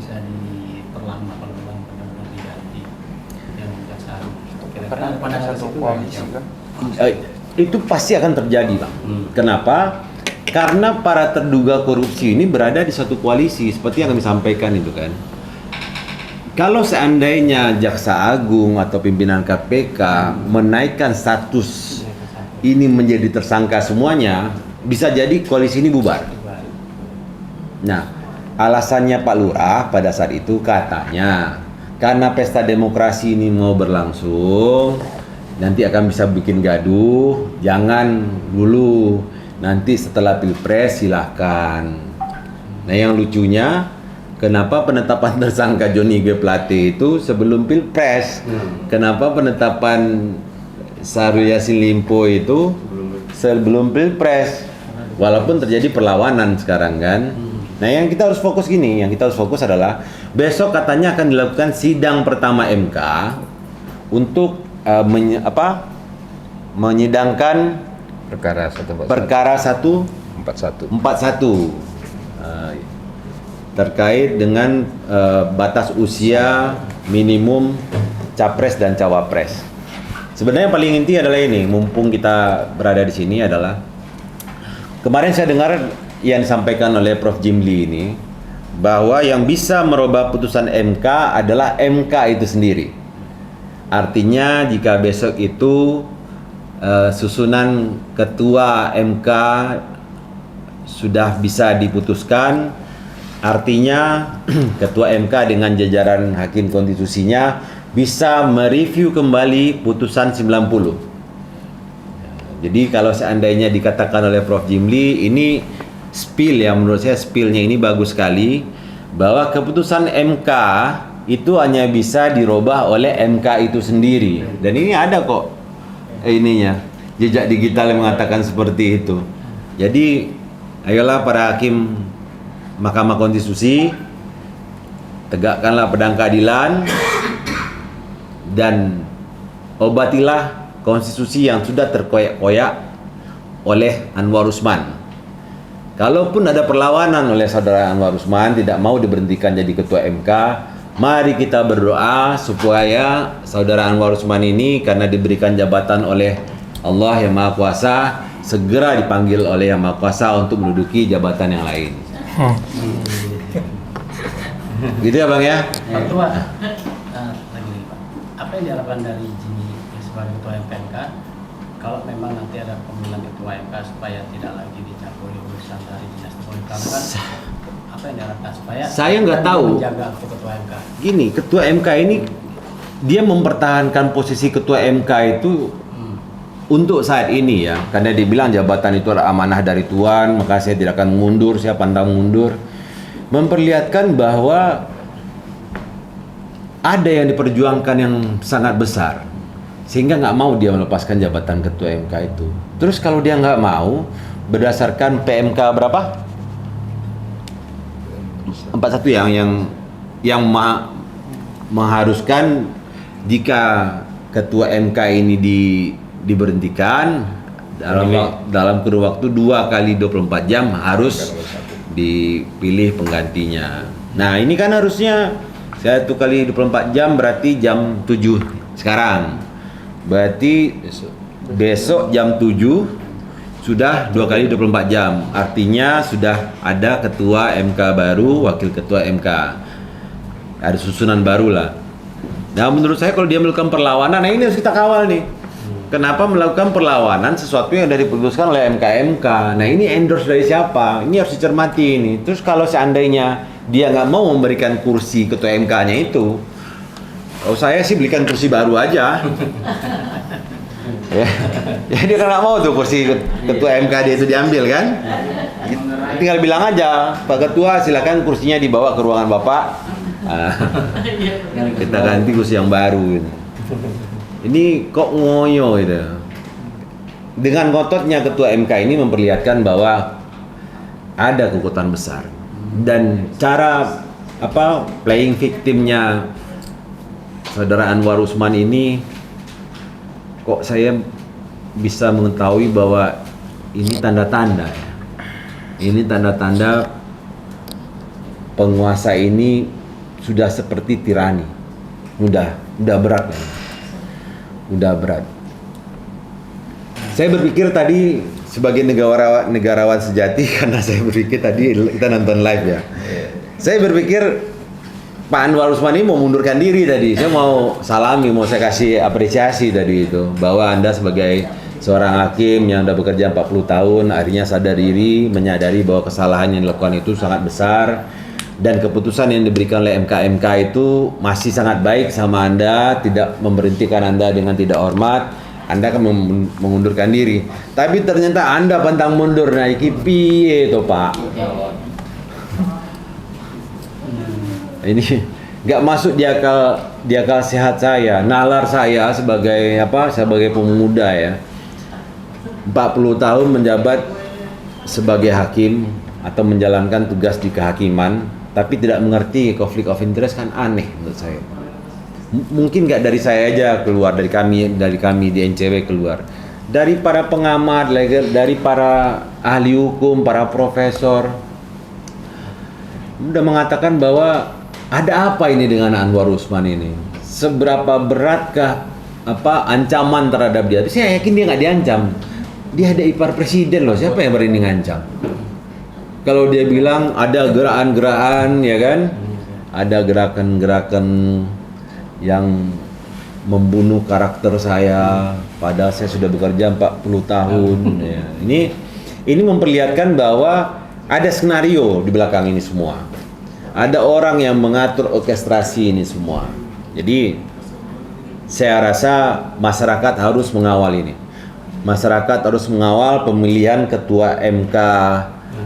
bisa diperlambat kalau memang benar-benar diganti yang jaksa agung. Kira-kira pada satu koalisi kan? Itu pasti akan terjadi Bang. Kenapa? Karena para terduga korupsi ini berada di satu koalisi seperti yang kami sampaikan itu kan. Kalau seandainya Jaksa Agung atau pimpinan KPK menaikkan status ini menjadi tersangka semuanya, bisa jadi koalisi ini bubar. Nah, alasannya Pak Lurah pada saat itu katanya karena pesta demokrasi ini mau berlangsung, nanti akan bisa bikin gaduh, jangan dulu, nanti setelah Pilpres silahkan. Nah yang lucunya, kenapa penetapan tersangka Johnny G. Plate itu sebelum Pilpres? Kenapa penetapan Syahrul Yassin Limpo itu sebelum Pilpres? Walaupun terjadi perlawanan sekarang kan. Nah yang kita harus fokus gini, yang kita harus fokus adalah besok katanya akan dilakukan sidang pertama MK untuk menyidangkan perkara 141 terkait dengan batas usia minimum capres dan cawapres. Sebenarnya yang paling inti adalah ini, mumpung kita berada di sini adalah kemarin saya dengar yang disampaikan oleh Prof. Jimli ini bahwa yang bisa merubah putusan MK adalah MK itu sendiri. Artinya jika besok itu susunan ketua MK sudah bisa diputuskan, artinya ketua MK dengan jajaran hakim konstitusinya bisa mereview kembali putusan 90. Jadi kalau seandainya dikatakan oleh Prof. Jimli, ini spill ya, menurut saya spillnya ini bagus sekali, bahwa keputusan MK itu hanya bisa dirubah oleh MK itu sendiri. Dan ini ada kok ininya, jejak digital yang mengatakan seperti itu. Jadi ayolah para hakim Mahkamah Konstitusi, tegakkanlah pedang keadilan dan obatilah konstitusi yang sudah terkoyak-koyak oleh Anwar Usman. Kalaupun ada perlawanan oleh saudara Anwar Usman tidak mau diberhentikan jadi ketua MK, mari kita berdoa supaya saudara Anwar Usman ini karena diberikan jabatan oleh Allah yang Maha Kuasa segera dipanggil oleh Yang Maha Kuasa untuk menduduki jabatan yang lain. Gitu ya Bang ya? Pak Ketua, lagi nih Pak, apa yang diharapkan dari Jimmy sebagai ketua MPMK kalau memang nanti ada pemilihan ketua MK supaya tidak lagi dicampuri urusan dari dinasti politik? Karena kan apa yang diharapkan supaya Saya nggak tahu. menjaga ketua MK. Gini, ketua MK ini dia mempertahankan posisi ketua MK itu untuk saat ini ya, karena dia bilang jabatan itu adalah amanah dari Tuhan, maka saya tidak akan mundur, saya pantang mundur. Memperlihatkan bahwa ada yang diperjuangkan yang sangat besar, sehingga nggak mau dia melepaskan jabatan ketua MK itu. Terus kalau dia nggak mau, berdasarkan PMK berapa? 41 yang mengharuskan jika ketua MK ini diberhentikan dalam kurun waktu 2 kali 24 jam harus dipilih penggantinya. Nah, ini kan harusnya 1 kali 24 jam berarti jam 7 sekarang. Berarti besok jam 7 sudah 2 kali 24 jam. Artinya sudah ada ketua MK baru, wakil ketua MK. Ada susunan baru lah. Nah, menurut saya kalau dia melakukan perlawanan, nah ini harus kita kawal nih. Kenapa melakukan perlawanan sesuatu yang sudah diputuskan oleh MK? Nah, ini endorse dari siapa? Ini harus dicermati ini. Terus kalau seandainya dia nggak mau memberikan kursi ketua MK-nya itu, kalau saya sih belikan kursi baru aja. Ya, dia kan nggak mau tuh kursi ketua MK dia itu diambil kan? Tinggal bilang aja, Pak Ketua silakan kursinya dibawa ke ruangan Bapak. Kita ganti kursi yang baru. Ini kok ngoyo itu. Dengan ngototnya ketua MK ini memperlihatkan bahwa ada kekuatan besar dan cara playing victimnya saudara Anwar Usman ini kok saya bisa mengetahui bahwa ini tanda-tanda ya. Ini tanda-tanda penguasa ini sudah seperti tirani. Udah berat ya. Udah berat. Saya berpikir tadi sebagai negarawan sejati karena saya berpikir tadi kita nonton live ya. Saya berpikir Pak Anwar Usman ini mau mundurkan diri tadi. Saya mau salami, mau saya kasih apresiasi tadi itu bahwa Anda sebagai seorang hakim yang sudah bekerja 40 tahun akhirnya sadar diri, menyadari bahwa kesalahan yang dilakukan itu sangat besar. Dan keputusan yang diberikan oleh MK itu masih sangat baik sama Anda, tidak memberhentikan Anda dengan tidak hormat, Anda akan mengundurkan diri. Tapi ternyata Anda pantang mundur, nah iki piye to Pak? Ini nggak masuk di akal sehat saya, nalar saya sebagai sebagai pemuda ya. 40 tahun menjabat sebagai hakim atau menjalankan tugas di kehakiman, tapi tidak mengerti konflik of interest kan aneh menurut saya. Mungkin nggak dari saya aja keluar, dari kami di NCW keluar, dari para pengamat, dari para ahli hukum, para profesor udah mengatakan bahwa ada apa ini dengan Anwar Usman ini? Seberapa beratkah ancaman terhadap dia? Saya yakin dia nggak diancam. Dia ada ipar presiden loh. Siapa yang berani ngancam? Kalau dia bilang ada gerakan-gerakan ya kan, ada gerakan-gerakan yang membunuh karakter saya, padahal saya sudah bekerja 40 tahun. Ya. Ini memperlihatkan bahwa ada skenario di belakang ini semua. Ada orang yang mengatur orkestrasi ini semua. Jadi saya rasa masyarakat harus mengawal ini. Masyarakat harus mengawal pemilihan ketua MK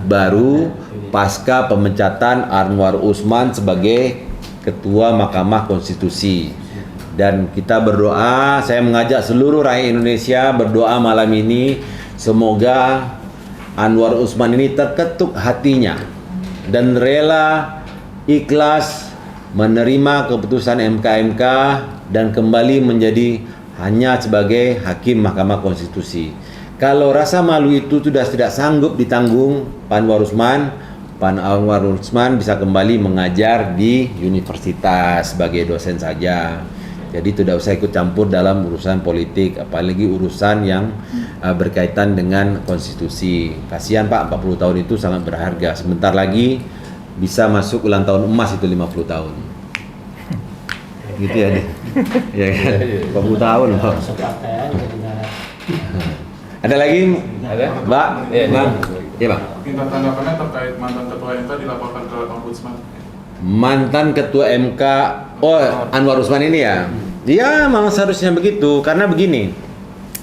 baru pasca pemecatan Anwar Usman sebagai Ketua Mahkamah Konstitusi. Dan kita berdoa, saya mengajak seluruh rakyat Indonesia berdoa malam ini, semoga Anwar Usman ini terketuk hatinya dan rela ikhlas menerima keputusan MK dan kembali menjadi hanya sebagai hakim Mahkamah Konstitusi. Kalau rasa malu itu sudah tidak sanggup ditanggung Pak Anwar Usman bisa kembali mengajar di universitas sebagai dosen saja. Jadi tidak usah ikut campur dalam urusan politik, apalagi urusan yang berkaitan dengan konstitusi. Kasihan Pak, 40 tahun itu sangat berharga. Sebentar lagi bisa masuk ulang tahun emas itu 50 tahun. Gitu ya deh. Ya kan? 40 tahun loh. Separtai aja jadi nggak. Ada lagi? Ada? Mbak? Iya, Bang? iya. Ya Bang. Minta tanggapannya terkait mantan ketua MK dilaporkan ke Ombudsman. Mantan ketua MK, Anwar Usman ini ya? Ya memang seharusnya begitu, karena begini,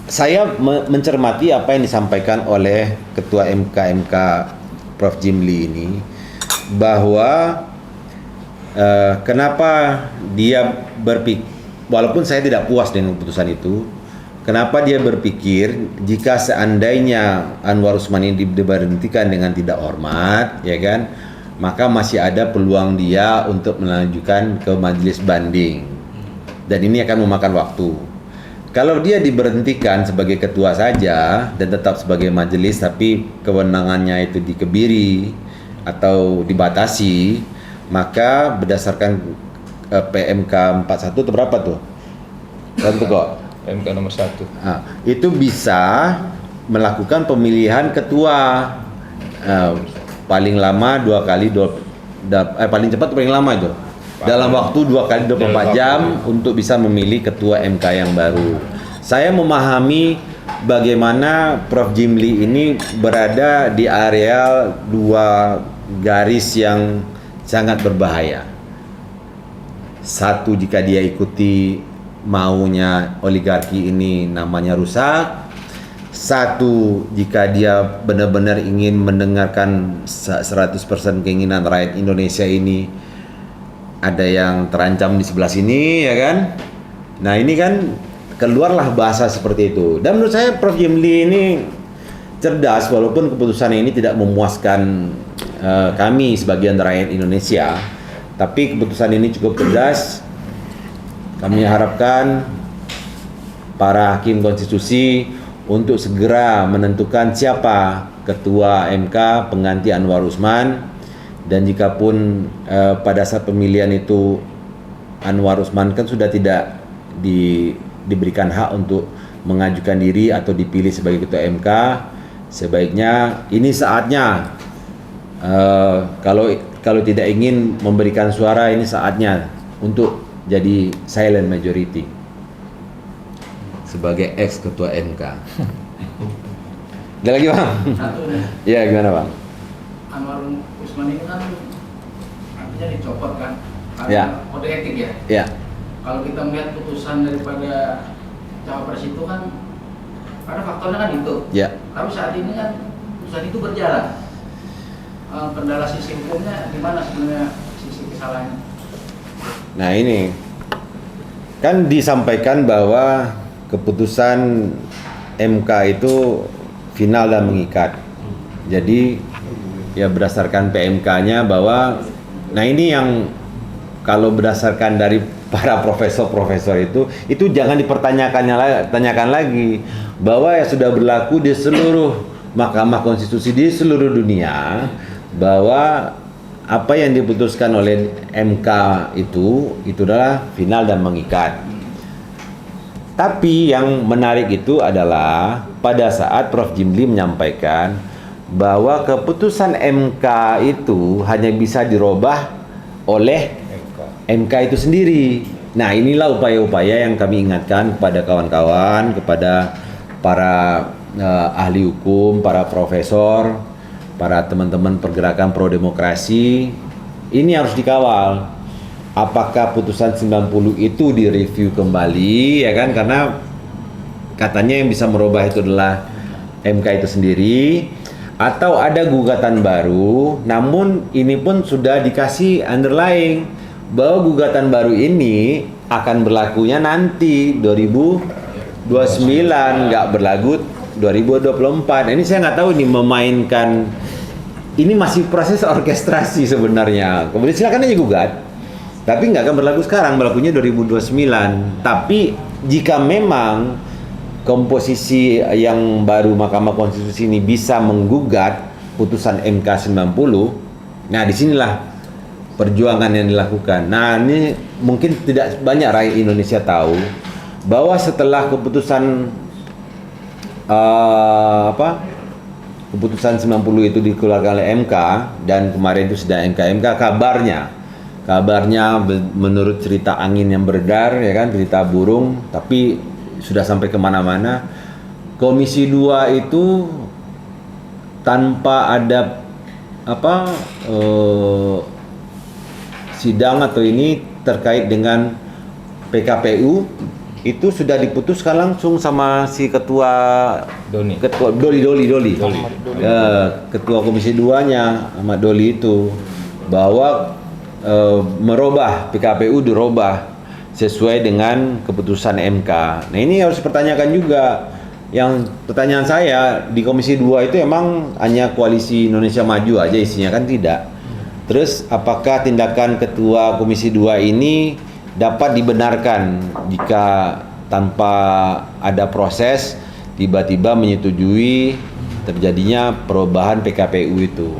saya mencermati apa yang disampaikan oleh ketua MK Prof. Jimli ini, bahwa kenapa dia berpikir, walaupun saya tidak puas dengan keputusan itu, kenapa dia berpikir jika seandainya Anwar Usman ini diberhentikan dengan tidak hormat, ya kan, maka masih ada peluang dia untuk melanjutkan ke majelis banding, dan ini akan memakan waktu. Kalau dia diberhentikan sebagai ketua saja dan tetap sebagai majelis, tapi kewenangannya itu dikebiri atau dibatasi, maka berdasarkan PMK 41 itu berapa tuh? Tentu kok. PMK nomor 1. Nah, itu bisa melakukan pemilihan ketua paling lama 2 kali paling cepat paling lama itu dalam waktu 2 kali 24 jam untuk bisa memilih ketua MK yang baru. Saya memahami bagaimana Prof. Jimli ini berada di area 2 garis yang sangat berbahaya. Satu, jika dia ikuti maunya oligarki ini namanya rusak. Satu, jika dia benar-benar ingin mendengarkan 100% keinginan rakyat Indonesia ini, ada yang terancam di sebelah sini, ya kan? Nah ini kan keluarlah bahasa seperti itu. Dan menurut saya Prof. Jimli ini cerdas, walaupun keputusan ini tidak memuaskan kami sebagian rakyat Indonesia, tapi keputusan ini cukup cerdas. Kami harapkan para hakim konstitusi untuk segera menentukan siapa ketua MK pengganti Anwar Usman, dan jikapun pada saat pemilihan itu Anwar Usman kan sudah tidak diberikan hak untuk mengajukan diri atau dipilih sebagai ketua MK, sebaiknya ini saatnya, kalau tidak ingin memberikan suara, ini saatnya untuk jadi silent majority sebagai ex ketua MK. Ada lagi Bang? Satu nih, Ya gimana Bang? Anwar Usman ini kan artinya dicopot kan, karena Ya. kode etik ya. Ya. Kalau kita melihat putusan daripada cawapres itu kan, ada faktornya kan itu. Ya. Tapi saat ini kan putusan itu berjalan. Kendala sisi hukumnya di mana sebenarnya sisi kesalahannya? Nah ini kan disampaikan bahwa keputusan MK itu final dan mengikat. Jadi ya berdasarkan PMK-nya bahwa, nah ini yang kalau berdasarkan dari para profesor-profesor itu jangan tanyakan lagi, bahwa ya sudah berlaku di seluruh Mahkamah Konstitusi di seluruh dunia, bahwa apa yang diputuskan oleh MK itu adalah final dan mengikat. Tapi yang menarik itu adalah pada saat Prof. Jimli menyampaikan bahwa keputusan MK itu hanya bisa dirubah oleh MK itu sendiri. Nah inilah upaya-upaya yang kami ingatkan kepada kawan-kawan, kepada para ahli hukum, para profesor, para teman-teman pergerakan pro-demokrasi. Ini harus dikawal. Apakah putusan 90 itu direview kembali, ya kan? Karena katanya yang bisa merubah itu adalah MK itu sendiri, atau ada gugatan baru. Namun ini pun sudah dikasih underlying bahwa gugatan baru ini akan berlakunya nanti 2029, nggak berlaku 2024. Ini saya nggak tahu ini memainkan, ini masih proses orkestrasi sebenarnya. Kemudian silakan aja gugat, tapi nggak akan berlaku sekarang, berlakunya 2029. Tapi jika memang komposisi yang baru Mahkamah Konstitusi ini bisa menggugat putusan MK 90, nah disinilah perjuangan yang dilakukan. Nah ini mungkin tidak banyak rakyat Indonesia tahu bahwa setelah keputusan keputusan 90 itu dikeluarkan oleh MK, dan kemarin itu sudah MK kabarnya menurut cerita angin yang beredar, ya kan, cerita burung, tapi sudah sampai kemana-mana. Komisi 2 itu tanpa ada sidang atau ini terkait dengan PKPU itu sudah diputuskan langsung sama si ketua Doni. Doli. Ketua Komisi 2-nya Ahmad Doli itu bahwa merubah PKPU dirubah sesuai dengan keputusan MK. Nah, ini harus dipertanyakan juga. Yang pertanyaan saya di Komisi 2 itu emang hanya Koalisi Indonesia Maju aja isinya, kan tidak. Terus apakah tindakan Ketua Komisi 2 ini dapat dibenarkan jika tanpa ada proses tiba-tiba menyetujui terjadinya perubahan PKPU itu?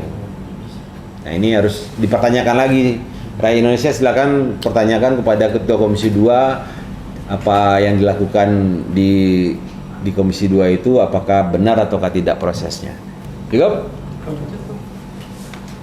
Nah, ini harus dipertanyakan lagi. Rakyat Indonesia silakan pertanyakan kepada Ketua Komisi 2 apa yang dilakukan di Komisi 2 itu apakah benar ataukah tidak prosesnya. Cukup?